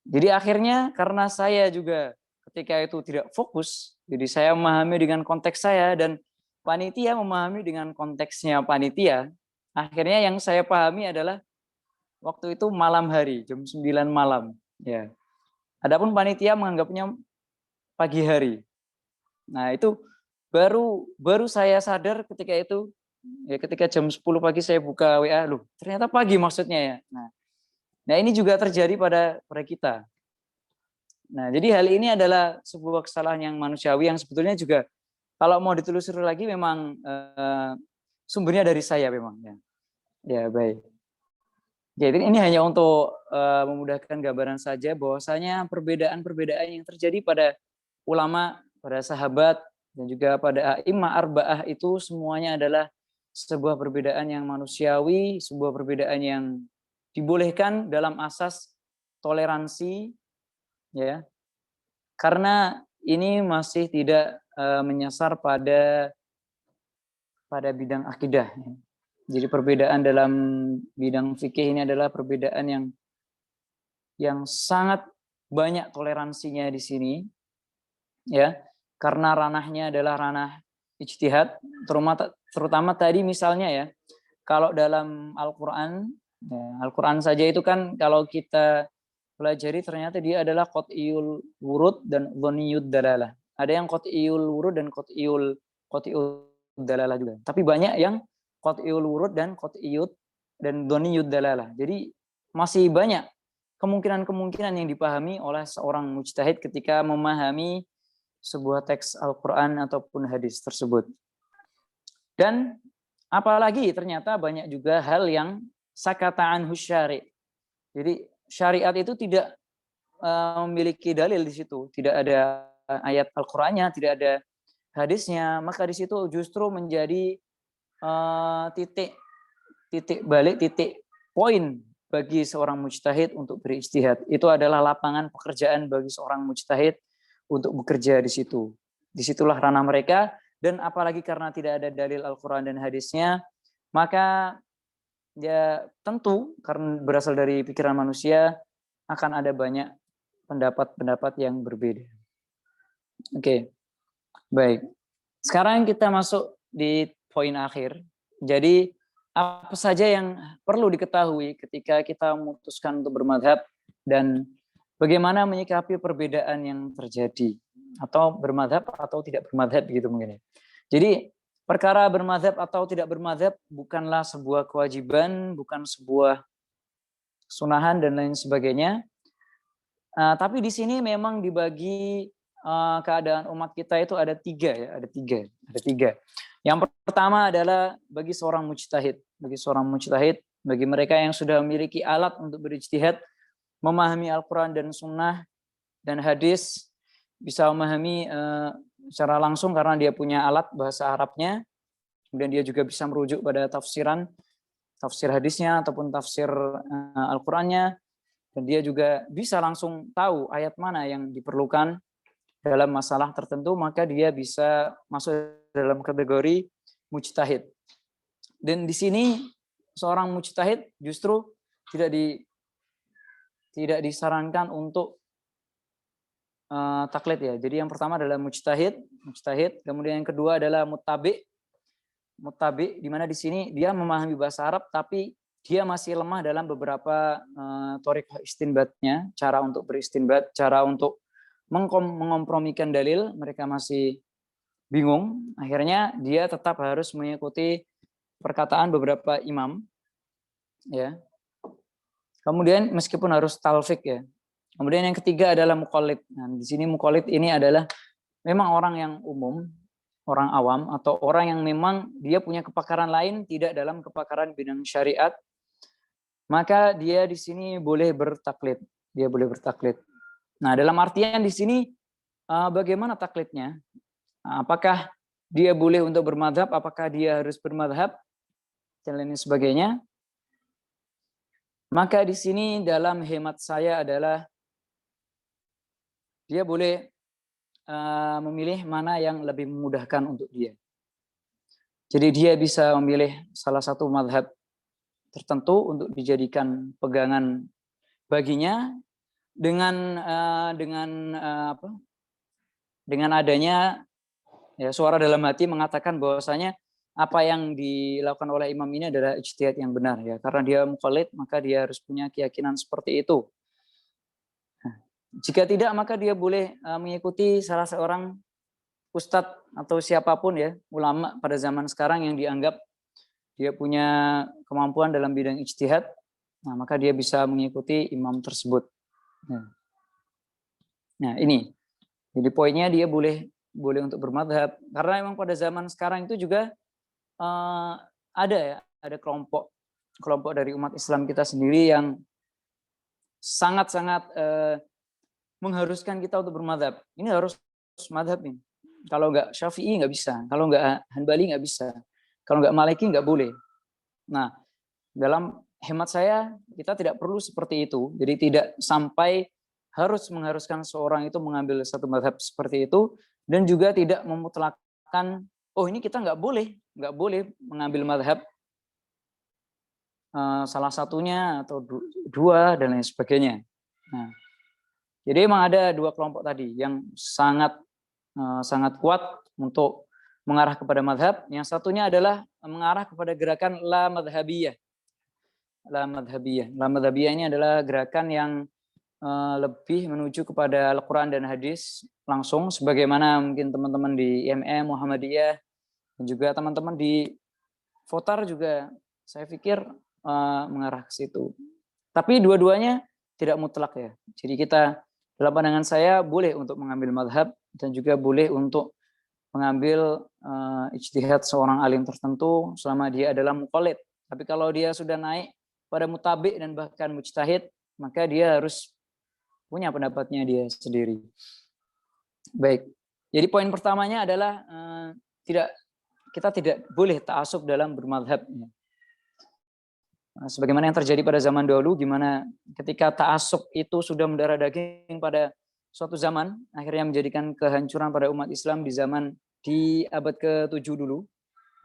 Speaker 2: Jadi akhirnya karena saya juga ketika itu tidak fokus, jadi saya memahami dengan konteks saya dan panitia memahami dengan konteksnya panitia. Akhirnya yang saya pahami adalah waktu itu malam hari, jam 9 malam. Ya. Adapun panitia menganggapnya pagi hari. Nah, itu baru saya sadar ketika itu, ya ketika jam 10 pagi saya buka WA, loh ternyata pagi maksudnya ya. Nah ini juga terjadi pada kita. Nah jadi hal ini adalah sebuah kesalahan yang manusiawi yang sebetulnya juga kalau mau ditelusuri lagi memang sumbernya dari saya memang. Ya baik. Jadi ini hanya untuk memudahkan gambaran saja bahwasanya perbedaan-perbedaan yang terjadi pada ulama, pada sahabat, dan juga pada a'imah arba'ah itu semuanya adalah sebuah perbedaan yang manusiawi, sebuah perbedaan yang dibolehkan dalam asas toleransi, ya, karena ini masih tidak menyasar pada bidang akidah. Jadi perbedaan dalam bidang fikih ini adalah perbedaan yang sangat banyak toleransinya di sini, ya. Karena ranahnya adalah ranah ijtihad, terutama tadi misalnya ya, kalau dalam Al-Quran, ya, Al-Quran saja itu kan kalau kita pelajari ternyata dia adalah qat'iyul wurud dan dhoniyud dalalah. Ada yang qat'iyul wurud dan qat'iyul dalalah juga. Tapi banyak yang qat'iyul wurud dan qat'iyud dan dhoniyud dalalah. Jadi masih banyak kemungkinan-kemungkinan yang dipahami oleh seorang mujtahid ketika memahami sebuah teks Al-Quran ataupun hadis tersebut. Dan apalagi ternyata banyak juga hal yang sakata anhu syari'. Jadi syariat itu tidak memiliki dalil di situ, tidak ada ayat Al-Qur'annya, tidak ada hadisnya, maka di situ justru menjadi titik balik, titik poin bagi seorang mujtahid untuk berijtihad. Itu adalah lapangan pekerjaan bagi seorang mujtahid untuk bekerja di situ. Disitulah ranah mereka, dan apalagi karena tidak ada dalil Al-Quran dan hadisnya, maka ya tentu karena berasal dari pikiran manusia akan ada banyak pendapat-pendapat yang berbeda. Oke, baik. Sekarang kita masuk di poin akhir. Jadi apa saja yang perlu diketahui ketika kita memutuskan untuk bermadhab dan bagaimana menyikapi perbedaan yang terjadi atau bermadhab atau tidak bermadhab gitu mungkin ya. Jadi perkara bermadzhab atau tidak bermadzhab bukanlah sebuah kewajiban, bukan sebuah sunahan dan lain sebagainya. Tapi di sini memang dibagi keadaan umat kita itu ada tiga ya, ada tiga. Yang pertama adalah bagi seorang mujtahid, bagi mereka yang sudah memiliki alat untuk berijtihad, memahami Al-Quran dan Sunnah dan hadis, bisa memahami secara langsung karena dia punya alat bahasa Arabnya, kemudian dia juga bisa merujuk pada tafsir hadisnya ataupun tafsir Al-Qurannya, dan dia juga bisa langsung tahu ayat mana yang diperlukan dalam masalah tertentu, maka dia bisa masuk dalam kategori mujtahid. Dan di sini seorang mujtahid justru tidak disarankan untuk taklid ya. Jadi yang pertama adalah mujtahid, kemudian yang kedua adalah muttabi, di mana di sini dia memahami bahasa Arab tapi dia masih lemah dalam beberapa thoriqah istinbatnya, cara untuk beristinbat, cara untuk mengkompromikan dalil, mereka masih bingung. Akhirnya dia tetap harus mengikuti perkataan beberapa imam, ya. Kemudian meskipun harus talfik ya. Kemudian yang ketiga adalah muqallid. Nah, di sini muqallid ini adalah memang orang yang umum, orang awam atau orang yang memang dia punya kepakaran lain tidak dalam kepakaran bidang syariat, maka dia di sini boleh bertaklid. Nah, dalam artian di sini bagaimana taklidnya? Apakah dia boleh untuk bermadhab? Apakah dia harus bermadhab? Dan lain sebagainya. Maka di sini dalam hemat saya adalah dia boleh memilih mana yang lebih memudahkan untuk dia. Jadi dia bisa memilih salah satu madhab tertentu untuk dijadikan pegangan baginya dengan adanya ya suara dalam hati mengatakan bahwasanya apa yang dilakukan oleh imam ini adalah ijtihad yang benar ya, karena dia muqallid maka dia harus punya keyakinan seperti itu. Jika tidak maka dia boleh mengikuti salah seorang ustadz atau siapapun ya, ulama pada zaman sekarang yang dianggap dia punya kemampuan dalam bidang ijtihad, nah maka dia bisa mengikuti imam tersebut. Nah ini, jadi poinnya dia boleh untuk bermadhab, karena memang pada zaman sekarang itu juga ada kelompok dari umat Islam kita sendiri yang sangat-sangat mengharuskan kita untuk bermadhab. Ini harus madhab nih. Kalau nggak Syafi'i nggak bisa, kalau nggak Hanbali nggak bisa. Kalau nggak Maliki nggak boleh. Nah, dalam hemat saya kita tidak perlu seperti itu. Jadi tidak sampai mengharuskan seorang itu mengambil satu mazhab seperti itu, dan juga tidak memutlakkan, oh ini kita nggak boleh mengambil mazhab salah satunya atau dua dan lain sebagainya. Nah, jadi memang ada dua kelompok tadi yang sangat kuat untuk mengarah kepada madhab. Yang satunya adalah mengarah kepada gerakan la madhabiyah. La madhabiyah ini adalah gerakan yang lebih menuju kepada Al-Quran dan hadis langsung, sebagaimana mungkin teman-teman di IMM, Muhammadiyah, dan juga teman-teman di Votar juga saya pikir mengarah ke situ. Tapi dua-duanya tidak mutlak ya. Jadi kita dalam pandangan saya boleh untuk mengambil madhab dan juga boleh untuk mengambil ijtihad seorang alim tertentu selama dia adalah muqallid. Tapi kalau dia sudah naik pada mutabi dan bahkan mujtahid, maka dia harus punya pendapatnya dia sendiri. Baik. Jadi poin pertamanya adalah kita tidak boleh ta'assub dalam bermadhab. Sebagaimana yang terjadi pada zaman dahulu, gimana ketika ta'assub itu sudah mendarah daging pada suatu zaman, akhirnya menjadikan kehancuran pada umat Islam di abad ke-7 dulu.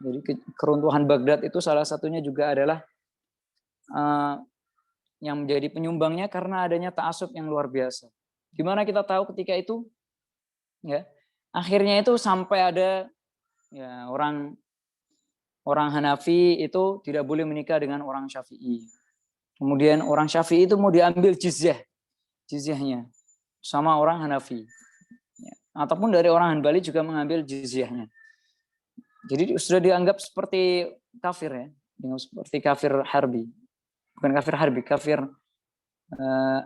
Speaker 2: Jadi keruntuhan Baghdad itu salah satunya juga adalah yang menjadi penyumbangnya karena adanya ta'assub yang luar biasa. Gimana kita tahu ketika itu? Ya, akhirnya itu sampai ada ya orang Hanafi itu tidak boleh menikah dengan orang Syafi'i. Kemudian orang Syafi'i itu mau diambil jizyahnya sama orang Hanafi. Ya. Ataupun dari orang Hanbali juga mengambil jizyahnya. Jadi sudah dianggap seperti kafir ya, dianggap seperti kafir harbi. Bukan kafir harbi, kafir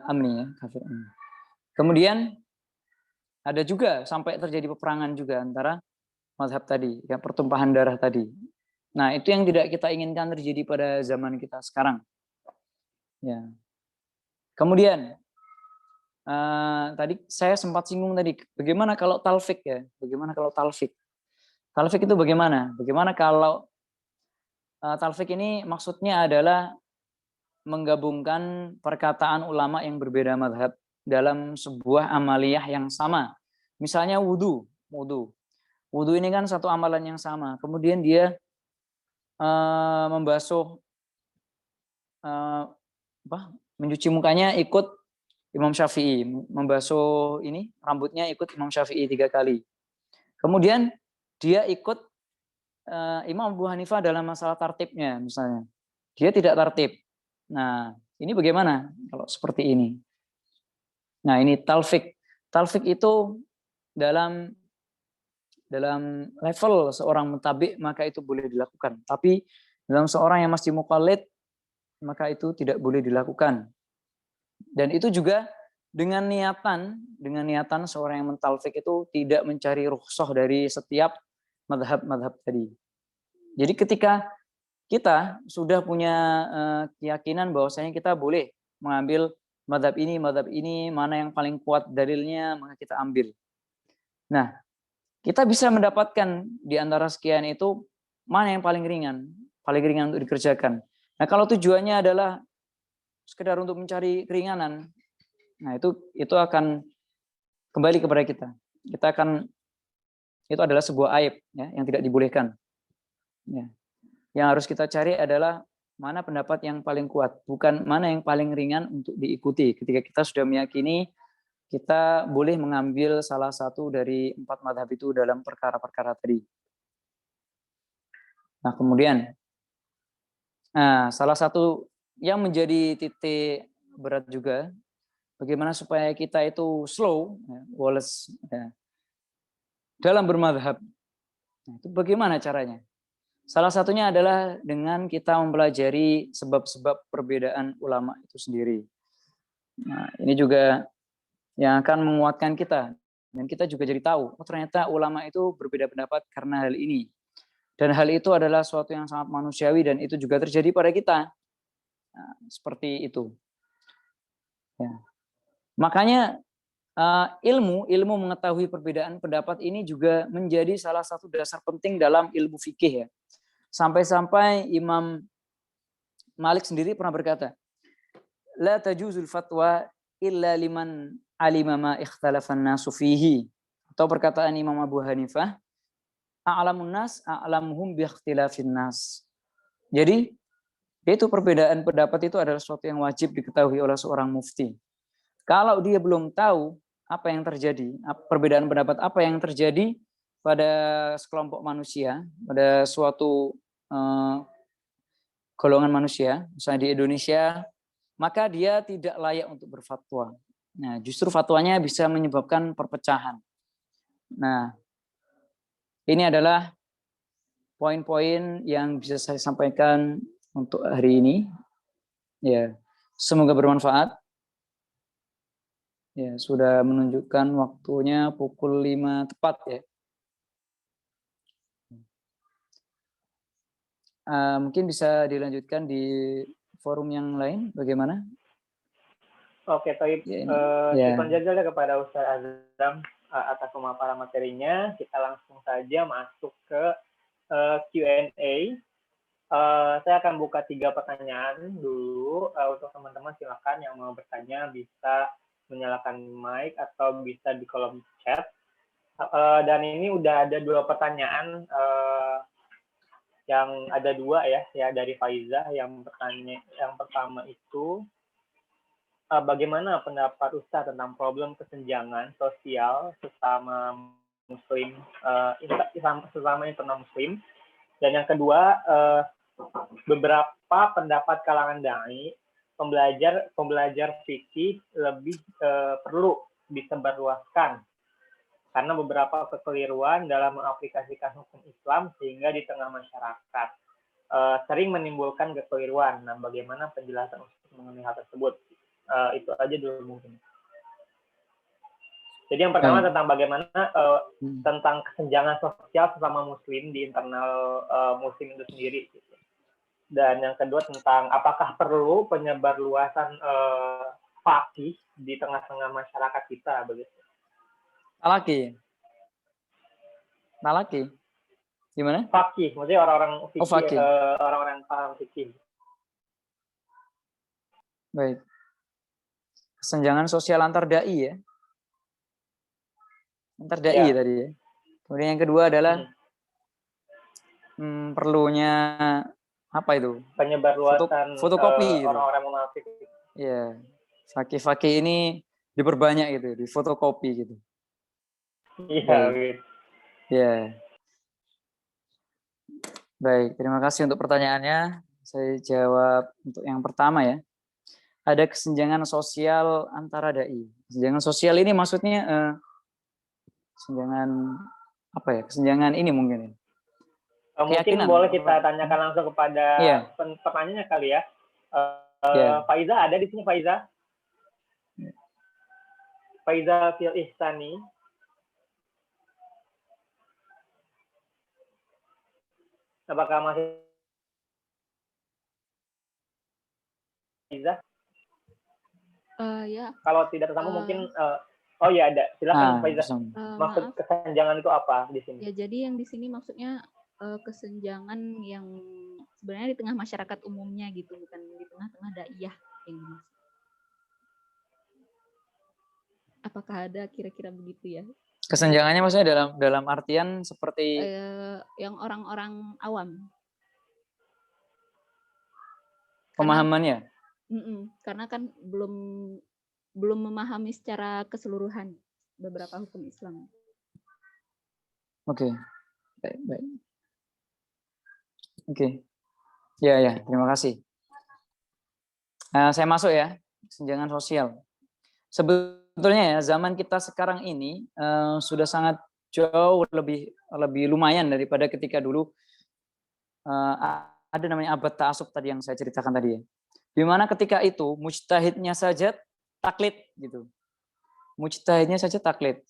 Speaker 2: amni ya, kafir amni. Kemudian ada juga sampai terjadi peperangan juga antara mazhab tadi, ya pertumpahan darah tadi. Nah, itu yang tidak kita inginkan terjadi pada zaman kita sekarang. Ya. Kemudian tadi saya sempat singgung tadi, bagaimana kalau talfik ya? Bagaimana kalau talfik? Talfik itu bagaimana? Bagaimana kalau talfik ini maksudnya adalah menggabungkan perkataan ulama yang berbeda mazhab dalam sebuah amaliyah yang sama. Misalnya wudu. Wudu ini kan satu amalan yang sama. Kemudian dia membasuh mencuci mukanya ikut Imam Syafi'i, membasuh ini rambutnya ikut Imam Syafi'i 3 kali. Kemudian dia ikut Imam Abu Hanifah dalam masalah tartibnya misalnya. Dia tidak tartib. Nah, ini bagaimana kalau seperti ini? Nah, ini talfik. Talfik itu dalam level seorang mutabi maka itu boleh dilakukan. Tapi dalam seorang yang masih muqallid maka itu tidak boleh dilakukan. Dan itu juga dengan niatan seorang yang mentalfik itu tidak mencari rukhsah dari setiap madhab tadi. Jadi ketika kita sudah punya keyakinan bahwasanya kita boleh mengambil madhab ini, mana yang paling kuat dalilnya, maka kita ambil. Nah, kita bisa mendapatkan di antara sekian itu mana yang paling ringan untuk dikerjakan. Nah, kalau tujuannya adalah sekedar untuk mencari keringanan, nah itu akan kembali kepada kita. Itu adalah sebuah aib ya, yang tidak dibolehkan. Ya. Yang harus kita cari adalah mana pendapat yang paling kuat, bukan mana yang paling ringan untuk diikuti. Ketika kita sudah meyakini kita boleh mengambil salah satu dari 4 mazhab itu dalam perkara-perkara tadi. Nah, kemudian salah satu yang menjadi titik berat juga, bagaimana supaya kita itu slow, Wallace, dalam bermadhab. Nah, itu bagaimana caranya? Salah satunya adalah dengan kita mempelajari sebab-sebab perbedaan ulama itu sendiri. Nah, ini juga yang akan menguatkan kita. Dan kita juga jadi tahu, oh ternyata ulama itu berbeda pendapat karena hal ini. Dan hal itu adalah suatu yang sangat manusiawi dan itu juga terjadi pada kita. Nah, seperti itu. Ya. Makanya ilmu mengetahui perbedaan pendapat ini juga menjadi salah satu dasar penting dalam ilmu fikih ya. Sampai-sampai Imam Malik sendiri pernah berkata, la tajuzul fatwa illa liman alima ma ikhtalafan nasu fihi. Atau perkataan Imam Abu Hanifah, a'lamun nas a'lamuhum bi ikhtilafin nas. Jadi, itu perbedaan pendapat itu adalah sesuatu yang wajib diketahui oleh seorang mufti. Kalau dia belum tahu apa yang terjadi, perbedaan pendapat apa yang terjadi pada sekelompok manusia, pada suatu golongan manusia, misalnya di Indonesia, maka dia tidak layak untuk berfatwa. Nah, justru fatwanya bisa menyebabkan perpecahan. Nah, ini adalah poin-poin yang bisa saya sampaikan untuk hari ini. Ya, semoga bermanfaat. Ya, sudah menunjukkan waktunya pukul 5 tepat ya. Mungkin bisa dilanjutkan di forum yang lain, bagaimana?
Speaker 1: Oke, Toib. Syukur jazil kepada Ustaz Azam atas pemaparan materinya. Kita langsung saja masuk ke Q&A. Saya akan buka 3 pertanyaan dulu. Untuk teman-teman silakan yang mau bertanya bisa menyalakan mic atau bisa di kolom chat. Dan ini udah ada 2 pertanyaan. Yang ada 2 ya dari Faiza. Yang pertama itu, bagaimana pendapat Ustaz tentang problem kesenjangan sosial sesama Muslim, sesama internal Muslim? Dan yang kedua, beberapa pendapat kalangan dai, pembelajar fikih lebih perlu disebarluaskan
Speaker 5: karena beberapa kekeliruan dalam mengaplikasikan hukum Islam sehingga di tengah masyarakat sering menimbulkan kekeliruan. Nah, bagaimana penjelasan Ustaz mengenai hal tersebut? Itu aja dulu mungkin. Jadi yang pertama tentang bagaimana tentang kesenjangan sosial sesama Muslim di internal Muslim itu sendiri. Gitu. Dan yang kedua tentang apakah perlu penyebarluasan fakih di tengah-tengah masyarakat kita begitu.
Speaker 2: Talaki. Gimana?
Speaker 5: Fakih, maksudnya orang-orang fikih,
Speaker 2: fakih.
Speaker 5: orang-orang paham fikih.
Speaker 2: Baik. Kesenjangan sosial antar dai ya. Antar dai tadi ya. Kemudian yang kedua adalah perlunya apa itu?
Speaker 5: Penyebarluasan
Speaker 2: fotokopi
Speaker 5: orang-orang munafik.
Speaker 2: Iya. Fakih-fakih ini diperbanyak gitu, di fotokopi gitu.
Speaker 5: Iya, gitu.
Speaker 2: Ya. Baik, terima kasih untuk pertanyaannya. Saya jawab untuk yang pertama ya. Ada kesenjangan sosial antara dai. Kesenjangan sosial ini maksudnya kesenjangan apa ya? Kesenjangan ini mungkin ya.
Speaker 5: Mungkin boleh kita tanyakan langsung kepada pertanyaannya kali ya. Faiza ada di sini, Faiza? Faiza Fil Ihsani. Apakah masih Faiza?
Speaker 6: Ya.
Speaker 5: Kalau tidak tersambung mungkin oh ya ada. Silakan Faiza. Maksud kesenjangan itu apa di sini?
Speaker 6: Ya, jadi yang di sini maksudnya kesenjangan yang sebenarnya di tengah masyarakat umumnya gitu, bukan di tengah-tengah daiyah yang dimaksud. Apakah ada kira-kira begitu ya?
Speaker 2: Kesenjangannya maksudnya dalam artian seperti
Speaker 6: yang orang-orang awam.
Speaker 2: Pemahamannya?
Speaker 6: Karena kan belum memahami secara keseluruhan beberapa hukum Islam.
Speaker 2: Oke. Baik. Oke. Ya, terima kasih. Saya masuk ya, kesenjangan sosial. Sebetulnya ya, zaman kita sekarang ini sudah sangat jauh lebih lumayan daripada ketika dulu ada namanya abad ta'assub tadi yang saya ceritakan tadi ya. Di mana ketika itu mujtahidnya saja taklid gitu. Mujtahidnya saja taklid.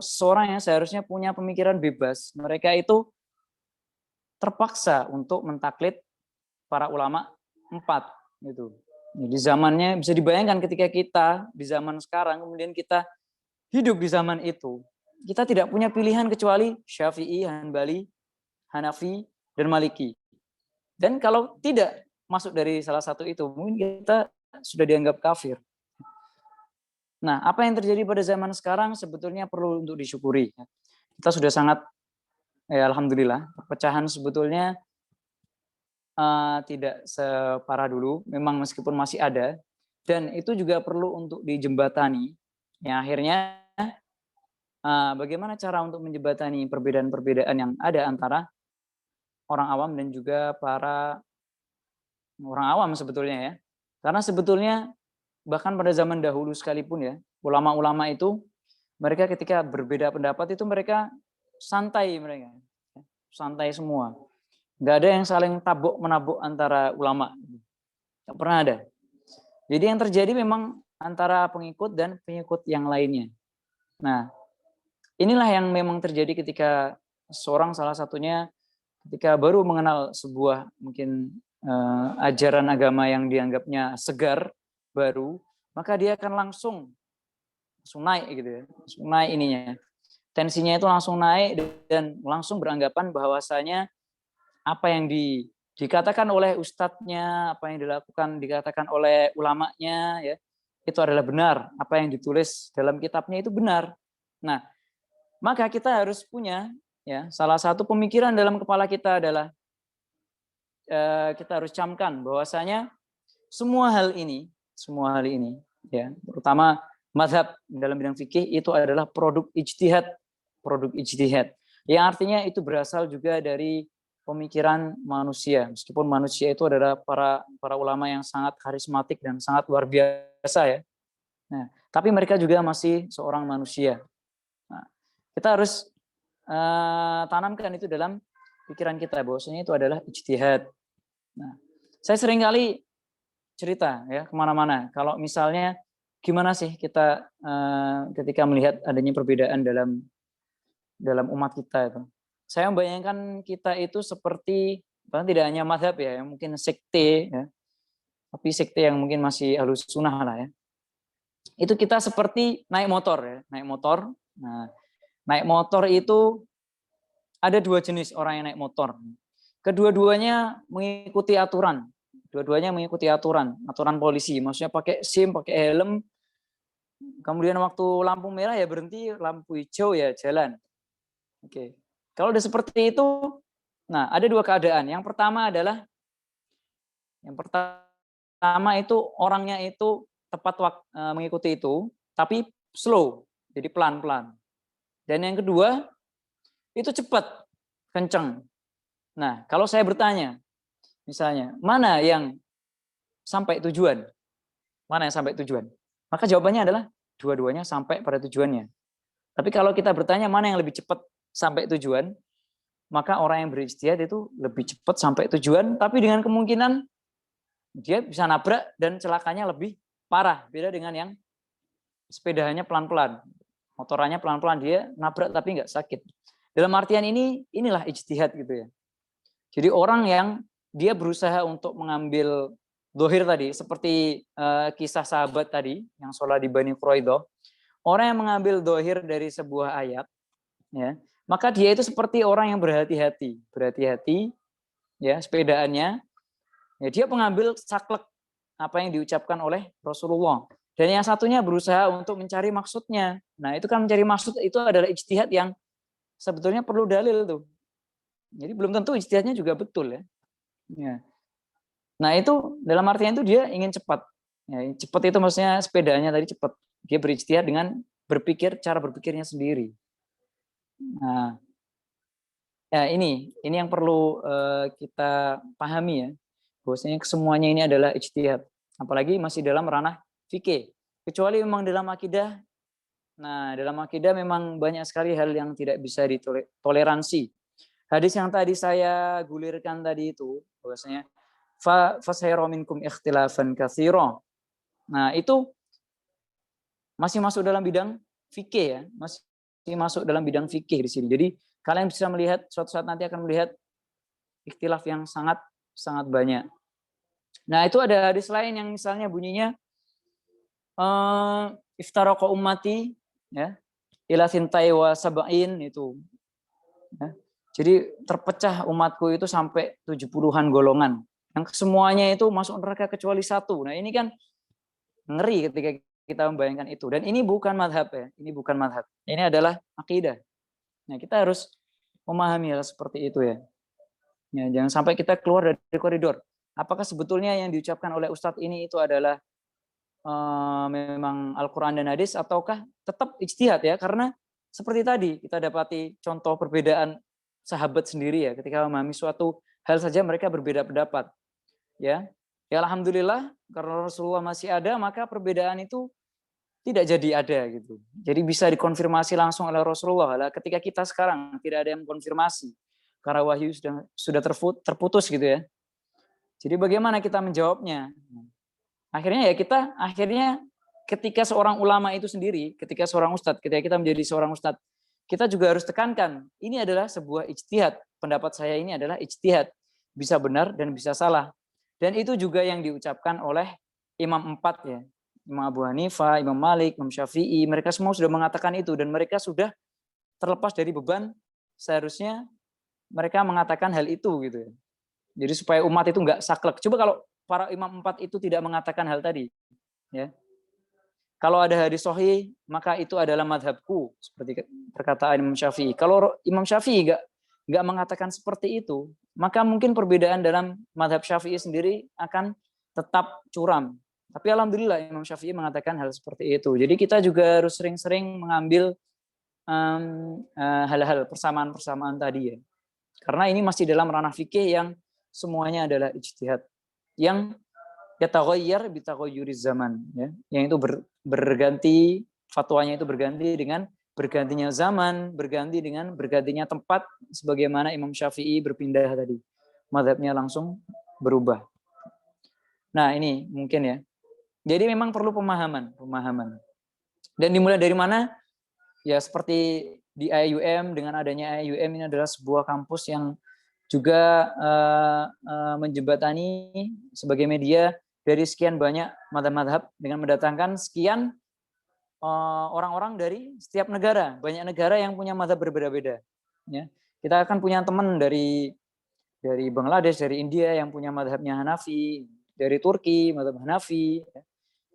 Speaker 2: Seorang yang seharusnya punya pemikiran bebas, mereka itu terpaksa untuk mentaklid para ulama 4 gitu. Jadi zamannya bisa dibayangkan ketika kita di zaman sekarang kemudian kita hidup di zaman itu, kita tidak punya pilihan kecuali Syafi'i, Hanbali, Hanafi, dan Maliki. Dan kalau tidak masuk dari salah satu itu, mungkin kita sudah dianggap kafir. Nah, apa yang terjadi pada zaman sekarang sebetulnya perlu untuk disyukuri. Kita sudah sangat alhamdulillah, perpecahan sebetulnya tidak separah dulu, memang meskipun masih ada, dan itu juga perlu untuk dijembatani. Ya, akhirnya bagaimana cara untuk menjembatani perbedaan-perbedaan yang ada antara orang awam dan juga para orang awam sebetulnya ya. Karena sebetulnya bahkan pada zaman dahulu sekalipun ya, ulama-ulama itu mereka ketika berbeda pendapat itu mereka santai semua. Nggak ada yang saling tabuk-menabuk antara ulama. Nggak pernah ada. Jadi yang terjadi memang antara pengikut dan pengikut yang lainnya. Nah, inilah yang memang terjadi ketika seorang salah satunya ketika baru mengenal sebuah mungkin ajaran agama yang dianggapnya segar, baru, maka dia akan langsung naik gitu ya. Langsung naik ininya. Tensinya itu langsung naik dan langsung beranggapan bahwasanya apa yang dikatakan oleh ustadznya, apa yang dikatakan oleh ulamanya, ya itu adalah benar. Apa yang ditulis dalam kitabnya itu benar. Nah, maka kita harus punya ya salah satu pemikiran dalam kepala kita adalah kita harus camkan bahwasanya semua hal ini ya terutama mazhab dalam bidang fikih itu adalah produk ijtihad yang artinya itu berasal juga dari pemikiran manusia, meskipun manusia itu adalah para ulama yang sangat karismatik dan sangat luar biasa ya. Nah, tapi mereka juga masih seorang manusia. Nah, Kita harus tanamkan itu dalam pikiran kita bahwasanya itu adalah ijtihad. Nah, saya seringkali cerita ya kemana-mana. Kalau misalnya gimana sih kita ketika melihat adanya perbedaan dalam umat kita itu. Saya membayangkan kita itu seperti bahkan tidak hanya mazhab ya, yang mungkin sekte ya, tapi sekte yang mungkin masih Ahlus Sunnah lah ya. Itu kita seperti naik motor ya, naik motor. Nah, naik motor itu ada dua jenis orang yang naik motor. Kedua-duanya mengikuti aturan. Dua-duanya mengikuti aturan polisi. Maksudnya pakai SIM, pakai helm. Kemudian waktu lampu merah ya berhenti, lampu hijau ya jalan. Oke. Kalau udah seperti itu, nah ada dua keadaan. Yang pertama itu orangnya itu tepat mengikuti itu, tapi slow, jadi pelan-pelan. Dan yang kedua itu cepat, kenceng. Nah, kalau saya bertanya, misalnya, mana yang sampai tujuan? Mana yang sampai tujuan? Maka jawabannya adalah dua-duanya sampai pada tujuannya. Tapi kalau kita bertanya mana yang lebih cepat sampai tujuan, maka orang yang berijtihad itu lebih cepat sampai tujuan, tapi dengan kemungkinan dia bisa nabrak dan celakanya lebih parah. Beda dengan yang sepedanya pelan-pelan. Motorannya pelan-pelan, dia nabrak tapi nggak sakit. Dalam artian inilah ijtihad gitu ya. Jadi orang yang dia berusaha untuk mengambil dohir tadi, seperti kisah sahabat tadi yang sholat di Bani Quraidah, orang yang mengambil dohir dari sebuah ayat, ya, maka dia itu seperti orang yang berhati-hati, ya sepedaannya, ya dia mengambil saklek apa yang diucapkan oleh Rasulullah. Dan yang satunya berusaha untuk mencari maksudnya. Nah itu kan mencari maksud itu adalah ijtihad yang sebetulnya perlu dalil tuh. Jadi belum tentu ijtihadnya juga betul ya. Ya. Nah itu dalam artian itu dia ingin cepat. Ya, cepat itu maksudnya sepedanya tadi cepat. Dia berijtihad dengan cara berpikirnya sendiri. Nah, ya ini yang perlu kita pahami ya. Bahwasanya semuanya ini adalah ijtihad. Apalagi masih dalam ranah fikih. Kecuali memang dalam akidah. Nah, dalam akidah memang banyak sekali hal yang tidak bisa ditoleransi. Hadis yang tadi saya gulirkan tadi itu bahwasanya fasayra minkum ikhtilafan katsira. Nah, itu masih masuk dalam bidang fikih ya, masih masuk dalam bidang fikih di sini. Jadi kalian bisa melihat suatu saat nanti akan melihat ikhtilaf yang sangat banyak. Nah, itu ada hadis lain yang misalnya bunyinya iftaraqa ummati ya ila sintai wa sab'in itu. Ya. Jadi terpecah umatku itu sampai 70-an golongan. Yang semuanya itu masuk neraka kecuali satu. Nah, ini kan ngeri ketika kita membayangkan itu. Dan ini bukan madhab ya. Ini bukan madhab. Ini adalah akidah. Nah, kita harus memahami hal seperti itu ya. Ya, jangan sampai kita keluar dari koridor. Apakah sebetulnya yang diucapkan oleh Ustadz ini itu adalah memang Al-Quran dan hadis ataukah tetap ijtihad ya? Karena seperti tadi kita dapati contoh perbedaan sahabat sendiri ya, ketika memahami suatu hal saja mereka berbeda pendapat. Ya alhamdulillah karena Rasulullah masih ada, maka perbedaan itu tidak jadi ada gitu. Jadi bisa dikonfirmasi langsung oleh Rasulullah. Lah ketika kita sekarang tidak ada yang konfirmasi karena wahyu sudah terputus gitu ya. Jadi bagaimana kita menjawabnya? Akhirnya ketika seorang ulama itu sendiri, ketika seorang ustadz, ketika kita menjadi seorang ustadz, kita juga harus tekankan, ini adalah sebuah ijtihad. Pendapat saya ini adalah ijtihad. Bisa benar dan bisa salah. Dan itu juga yang diucapkan oleh Imam 4 ya. Imam Abu Hanifah, Imam Malik, Imam Syafi'i, mereka semua sudah mengatakan itu. Dan mereka sudah terlepas dari beban, seharusnya mereka mengatakan hal itu gitu ya. Jadi supaya umat itu nggak saklek. Coba kalau para Imam 4 itu tidak mengatakan hal tadi. Ya. Kalau ada hadis sahih, maka itu adalah madhabku. Seperti perkataan Imam Syafi'i. Kalau Imam Syafi'i nggak mengatakan seperti itu, maka mungkin perbedaan dalam madhab Syafi'i sendiri akan tetap curam. Tapi alhamdulillah Imam Syafi'i mengatakan hal seperti itu. Jadi kita juga harus sering-sering mengambil hal-hal persamaan-persamaan tadi ya. Karena ini masih dalam ranah fikih yang semuanya adalah ijtihad. Yang yataghayyar bitaghayyuriz zaman ya. Yang itu berganti, fatwanya itu berganti dengan bergantinya zaman berganti dengan bergantinya tempat, sebagaimana Imam Syafi'i berpindah tadi, mazhabnya langsung berubah. Nah ini mungkin ya. Jadi memang perlu pemahaman. Dan dimulai dari mana? Ya seperti di IUM, dengan adanya IUM ini adalah sebuah kampus yang juga menjembatani sebagai media dari sekian banyak mazhab-mazhab dengan mendatangkan sekian orang-orang dari setiap negara. Banyak negara yang punya mazhab berbeda-beda. Ya. Kita akan punya teman dari Bangladesh, dari India yang punya mazhabnya Hanafi, dari Turki mazhab Hanafi, ya.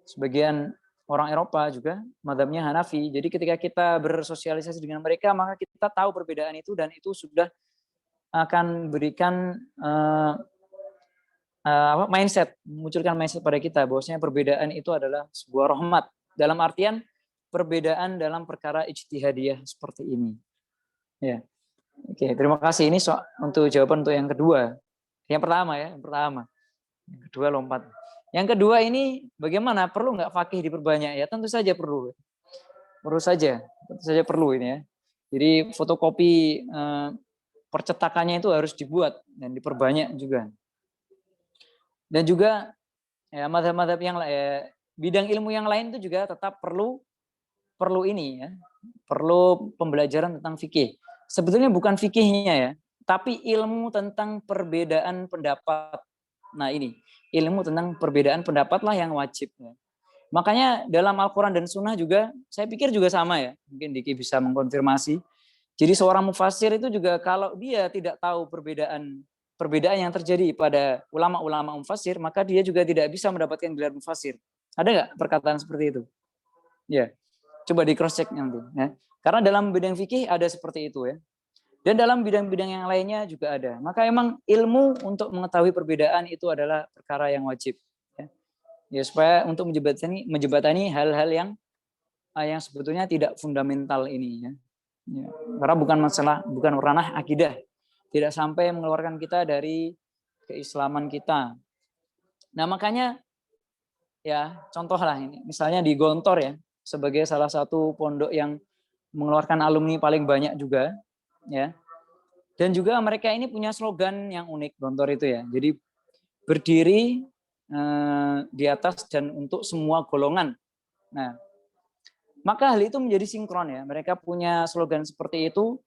Speaker 2: Sebagian orang Eropa juga mazhabnya Hanafi. Jadi ketika kita bersosialisasi dengan mereka, maka kita tahu perbedaan itu, dan itu sudah akan berikan mindset, memunculkan mindset pada kita bahwasanya perbedaan itu adalah sebuah rahmat, dalam artian perbedaan dalam perkara ijtihadiyah seperti ini. Ya. Oke, terima kasih. Ini untuk jawaban untuk yang kedua. Yang pertama ya, Yang kedua lompat. Yang kedua ini bagaimana? Perlu nggak fakih diperbanyak? Ya tentu saja perlu. Tentu saja perlu ini ya. Jadi fotokopi percetakannya itu harus dibuat dan diperbanyak juga. Dan juga ya, mazhab-mazhab yang bidang ilmu yang lain itu juga tetap perlu ini ya. Perlu pembelajaran tentang fikih. Sebetulnya bukan fikihnya ya, tapi ilmu tentang perbedaan pendapat. Nah ini, ilmu tentang perbedaan pendapat lah yang wajib. Ya. Makanya dalam Al-Quran dan Sunnah juga, saya pikir juga sama ya. Mungkin Diki bisa mengkonfirmasi. Jadi seorang mufassir itu juga kalau dia tidak tahu perbedaan yang terjadi pada ulama-ulama mufassir, maka dia juga tidak bisa mendapatkan gelar mufassir. Ada nggak perkataan seperti itu? Ya, coba di cross check nanti. Ya. Karena dalam bidang fikih ada seperti itu ya. Dan dalam bidang-bidang yang lainnya juga ada. Maka emang ilmu untuk mengetahui perbedaan itu adalah perkara yang wajib. Ya supaya untuk menjembatani hal-hal yang sebetulnya tidak fundamental ini ya. Ya. Karena bukan ranah akidah. Tidak sampai mengeluarkan kita dari keislaman kita. Nah makanya ya contohlah ini. Misalnya di Gontor ya. Sebagai salah satu pondok yang mengeluarkan alumni paling banyak juga. Ya. Dan juga mereka ini punya slogan yang unik Gontor itu ya. Jadi berdiri di atas dan untuk semua golongan. Nah, maka hal itu menjadi sinkron ya. Mereka punya slogan seperti itu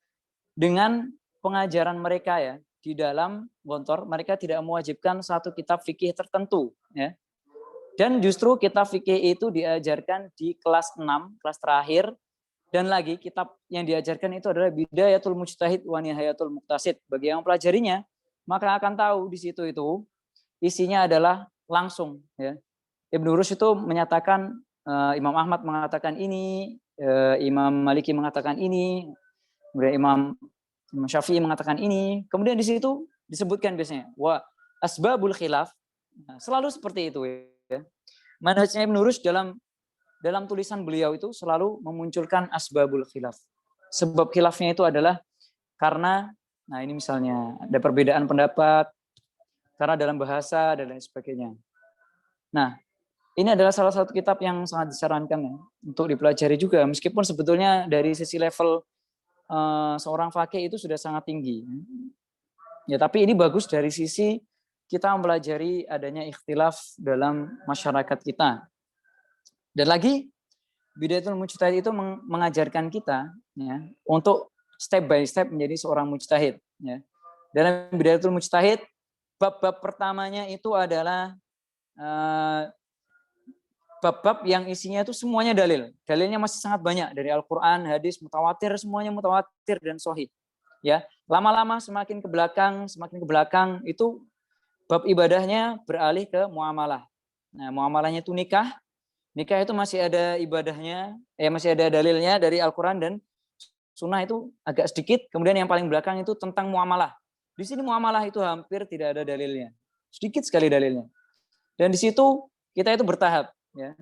Speaker 2: dengan pengajaran mereka ya. Di dalam Gontor mereka tidak mewajibkan satu kitab fikih tertentu ya. Dan justru kitab fikih itu diajarkan di kelas 6, kelas terakhir. Dan lagi kitab yang diajarkan itu adalah Bidayatul Mujtahid wa Nihayatul Muqtasid. Bagi yang mempelajarinya, maka akan tahu di situ itu isinya adalah langsung ya. Ibnu Rushd itu menyatakan, Imam Ahmad mengatakan ini, Imam Maliki mengatakan ini, kemudian Imam Syafi'i mengatakan ini. Kemudian di situ disebutkan biasanya wa asbabul khilaf. Nah, selalu seperti itu ya. Manhajnya Ibnu Rushd dalam tulisan beliau itu selalu memunculkan asbabul khilaf. Sebab khilafnya itu adalah karena, nah ini misalnya ada perbedaan pendapat, karena dalam bahasa dan lain sebagainya. Nah, ini adalah salah satu kitab yang sangat disarankan ya, untuk dipelajari juga, meskipun sebetulnya dari sisi level seorang faqih itu sudah sangat tinggi. Ya, tapi ini bagus dari sisi kita mempelajari adanya ikhtilaf dalam masyarakat kita. Dan lagi Bidayatul Mujtahid itu mengajarkan kita ya, untuk step by step menjadi seorang mujtahid ya. Dalam Bidayatul Mujtahid bab-bab pertamanya itu adalah bab-bab yang isinya itu semuanya dalil. Dalilnya masih sangat banyak dari Al-Qur'an, hadis, mutawatir, semuanya mutawatir dan sahih. Ya, lama-lama semakin ke belakang itu bab ibadahnya beralih ke muamalah. Nah, muamalahnya itu nikah. Nikah itu masih ada ibadahnya, masih ada dalilnya dari Al-Quran dan Sunnah itu agak sedikit. Kemudian yang paling belakang itu tentang muamalah. Di sini muamalah itu hampir tidak ada dalilnya, sedikit sekali dalilnya. Dan di situ kita itu bertahap, ya.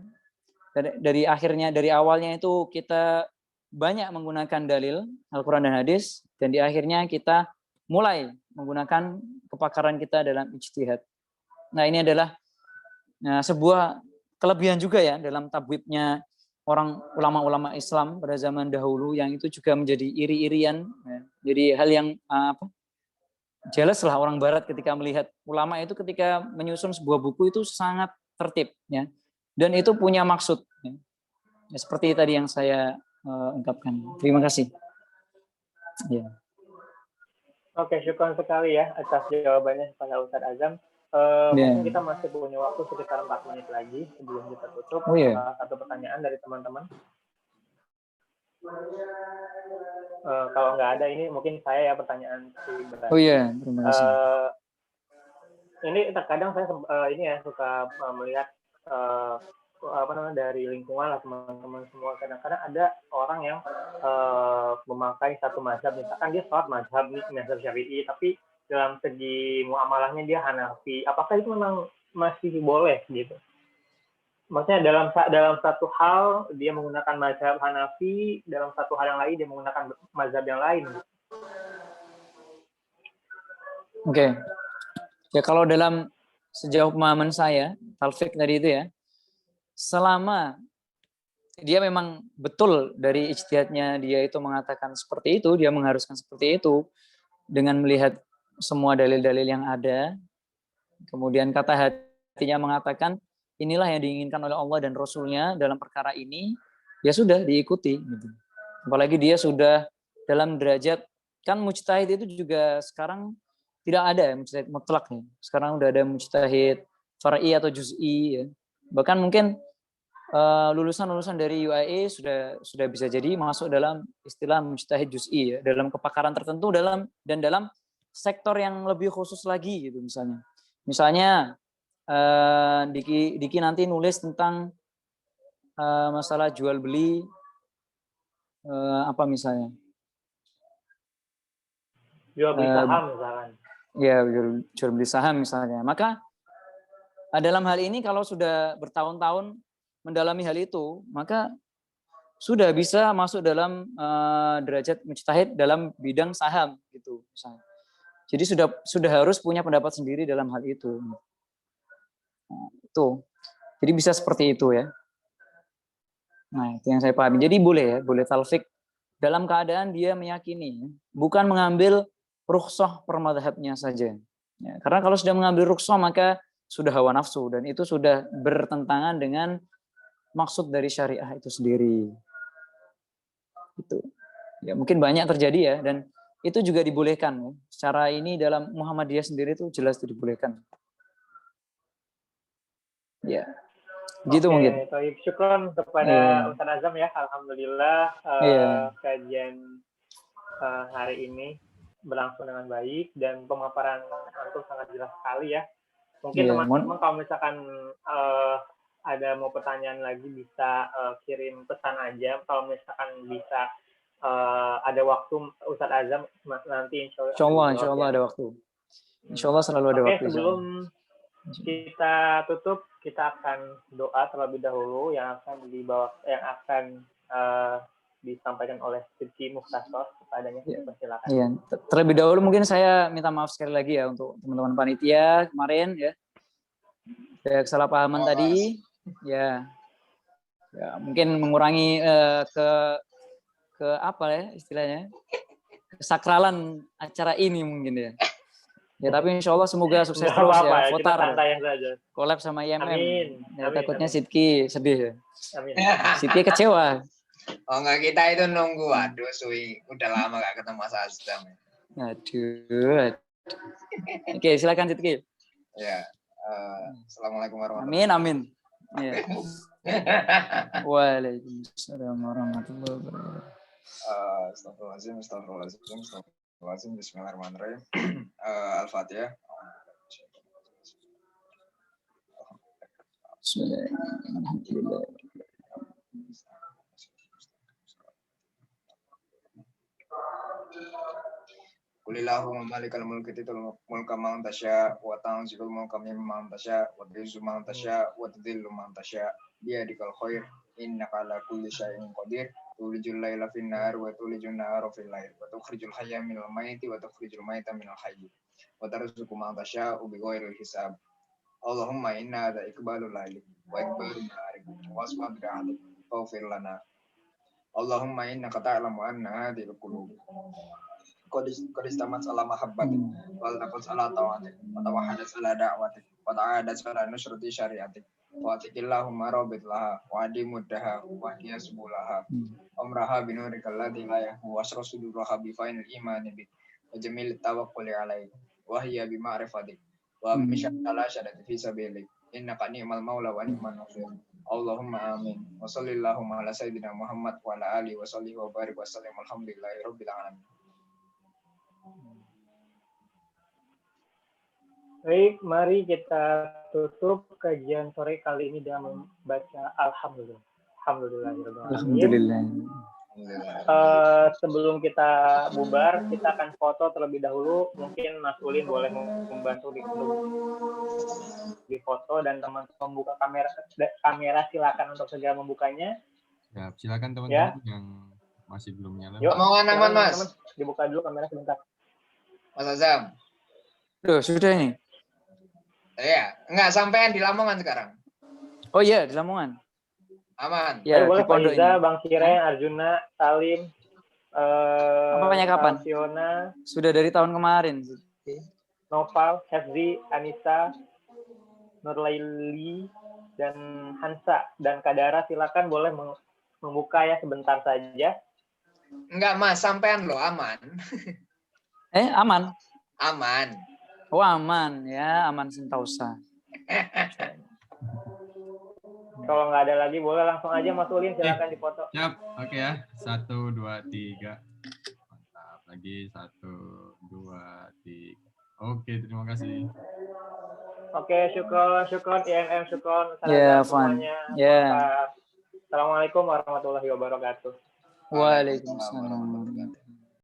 Speaker 2: Dari awalnya itu kita banyak menggunakan dalil Al-Quran dan hadis, dan di akhirnya kita mulai menggunakan kepakaran kita dalam ijtihad. Nah ini adalah sebuah kelebihan juga ya dalam tabwibnya orang ulama-ulama Islam pada zaman dahulu yang itu juga menjadi iri-irian, ya. Jadi hal yang jelas lah orang Barat ketika melihat ulama itu ketika menyusun sebuah buku itu sangat tertib, ya, dan itu punya maksud. Ya. Ya, seperti tadi yang saya ungkapkan. Terima kasih. Ya.
Speaker 5: Oke, syukur sekali ya atas jawabannya kepada Ustadz Azam. Mungkin kita masih punya waktu sekitar 4 menit lagi sebelum kita tutup. Satu pertanyaan dari teman-teman. Kalau nggak ada ini mungkin saya ya pertanyaan pribadi.
Speaker 2: Oh iya, terima kasih.
Speaker 5: Ini terkadang saya suka melihat dari lingkungan lah teman-teman semua. Kadang-kadang ada orang yang memakai satu mazhab, misalkan dia sholat mazhab Syafi'i, tapi dalam segi muamalahnya dia Hanafi. Apakah itu memang masih boleh gitu? Maksudnya dalam satu hal dia menggunakan mazhab Hanafi, dalam satu hal yang lain dia menggunakan mazhab yang lain.
Speaker 2: Oke. Ya kalau dalam sejauh pemahaman saya, talfik tadi itu ya, selama dia memang betul dari ijtihadnya dia itu mengatakan seperti itu, dia mengharuskan seperti itu dengan melihat semua dalil-dalil yang ada, kemudian kata hatinya mengatakan inilah yang diinginkan oleh Allah dan Rasulnya dalam perkara ini, ya sudah diikuti. Gitu. Apalagi dia sudah dalam derajat, kan mujtahid itu juga sekarang tidak ada ya mujtahid mutlak nih. Sekarang udah ada mujtahid far'i atau juz'i ya. Bahkan mungkin lulusan-lulusan dari UAE sudah bisa jadi masuk dalam istilah mujtahid juz'i ya, dalam kepakaran tertentu dalam sektor yang lebih khusus lagi gitu misalnya. Misalnya Diki nanti nulis tentang masalah jual beli apa misalnya?
Speaker 5: Jual beli saham misalkan.
Speaker 2: Ya, jual beli saham misalnya. Maka dalam hal ini kalau sudah bertahun-tahun mendalami hal itu, maka sudah bisa masuk dalam derajat mujtahid dalam bidang saham gitu misalnya. Jadi sudah harus punya pendapat sendiri dalam hal itu. Nah, itu. Jadi bisa seperti itu ya. Nah, itu yang saya pahami. Jadi boleh talfik dalam keadaan dia meyakini, bukan mengambil rukhsah per madhabnya saja. Ya, karena kalau sudah mengambil rukhsah maka sudah hawa nafsu dan itu sudah bertentangan dengan maksud dari syariah itu sendiri. Itu. Ya, mungkin banyak terjadi ya dan itu juga dibolehkan ya. Secara ini dalam Muhammadiyah sendiri itu jelas dibolehkan. Ya. Gitu mungkin.
Speaker 5: Oke, syukron kepada Ustadz Azam ya. Alhamdulillah kajian hari ini berlangsung dengan baik dan pemaparan antum sangat jelas sekali ya. Mungkin teman-teman kalau misalkan ada mau pertanyaan lagi bisa kirim pesan aja. Kalau misalkan bisa ada waktu Ustadz Azam nanti insya
Speaker 2: Allah ada waktu. Insya Allah selalu ada waktu.
Speaker 5: Sebelum kita tutup, kita akan doa terlebih dahulu yang akan disampaikan oleh Sidki Mukhtasar kepadanya. Persilakan.
Speaker 2: Iya. Terlebih dahulu mungkin saya minta maaf sekali lagi ya untuk teman-teman panitia kemarin ya. Ada kesalahpahaman tadi. Ya, mungkin mengurangi ke apa ya istilahnya, kesakralan acara ini mungkin ya. Ya tapi insya Allah semoga sukses terus ya. Votar, collab sama IMM. Ya, takutnya Sidki sedih ya.
Speaker 5: Amin.
Speaker 2: Sidki kecewa.
Speaker 7: Oh enggak, kita itu nunggu. Waduh, udah lama gak ketemu Mas Azam.
Speaker 2: Aduh. Oke, silakan Sidki.
Speaker 7: Ya. Assalamualaikum warahmatullahi wabarakatuh.
Speaker 2: Amin. Ya. Waalaikumsalam warahmatullahi wabarakatuh.
Speaker 7: Astagfirullahaladzim. Bismillahirrahmanirrahim. Al-Fatihah.
Speaker 2: Bismillahirrahmanirrahim.
Speaker 7: Qulillahumma malikal mulki tu'til mulka man tasya wa tanzilul mulka mimman tasya wa tu'izzu man tasya wa tudhillu man tasya biyadikal khair innaka ala kulli syai'in qadir tulijul laila fin nahar wa tulijun nahara fil lail wa tukhrijul hayya minal mayyiti wa tukhrijul mayyita minal hayyi wa tarzuqu man tasya bi ghairi hisab. Allahumma inna hadza iqbalul laili wa iqbalul nahari wa asbab da'atik faghfir lana. Allahumma innaka ta'lamu anna hadhil qulub qad istamat ala mahabbatik wal taqas ala tawatik wa tawahadat ala da'watik wa ta'adat ala nusrati syariatik wa atikillahumma rabbit laha wa adimuddaha wa hiya subulaha amraha binurikal ladzi la yahu wasra suduraha bi fainil imani bik wa jamil tawakkuli alaik wa hiya bi ma'rifatik wa mishala syadati fi sabilik innaka ni'mal maula wa ni'man nasir. Allahumma amin. Wa sallallahu ala sayyidina Muhammad wa ala alihi wa sahbihi wa barik wa sallam. Alhamdulillahi rabbil alamin.
Speaker 5: Baik, mari kita tutup kajian sore kali ini dengan membaca Alhamdulillah.
Speaker 2: Alhamdulillah.
Speaker 5: Sebelum kita bubar, kita akan foto terlebih dahulu. Mungkin Mas Ulin boleh membantu di foto dan teman-teman membuka kamera silakan untuk segera membukanya.
Speaker 8: Ya, silakan teman-teman yang masih belum nyala.
Speaker 5: Yuk,
Speaker 7: Aman, Mas.
Speaker 5: teman-teman, dibuka dulu kamera sebentar.
Speaker 7: Mas Azam.
Speaker 2: Loh, sudah ini.
Speaker 7: Iya, enggak sampean di Lamongan sekarang.
Speaker 2: Oh iya, di Lamongan.
Speaker 7: Aman.
Speaker 2: Ya,
Speaker 5: Boleh
Speaker 2: di
Speaker 5: Pak
Speaker 2: pondok
Speaker 5: Iza,
Speaker 2: ini.
Speaker 5: Bang Kiren, Arjuna, Salim,
Speaker 2: Kampanye kapan?
Speaker 5: Fiona,
Speaker 2: Sudah dari tahun kemarin.
Speaker 5: Noval, Hefzi, Anissa, Nurlaili, dan Hansa. Dan Kadara silakan boleh membuka ya sebentar saja.
Speaker 7: Enggak, Mas, sampean loh aman.
Speaker 2: Aman.
Speaker 7: Aman.
Speaker 2: Oh, aman ya, aman Sentausa.
Speaker 5: Kalau nggak ada lagi, boleh langsung aja Mas Ulin, silakan dipoto.
Speaker 8: Siap, oke ya. 1, 2, 3. Mantap. Lagi 1, 2, 3. Oke, terima kasih.
Speaker 5: Oke, syukron, IMM, syukron.
Speaker 2: Ya, Fan.
Speaker 5: Semuanya.
Speaker 2: Ya.
Speaker 5: Assalamualaikum warahmatullahi wabarakatuh.
Speaker 2: Waalaikumsalam.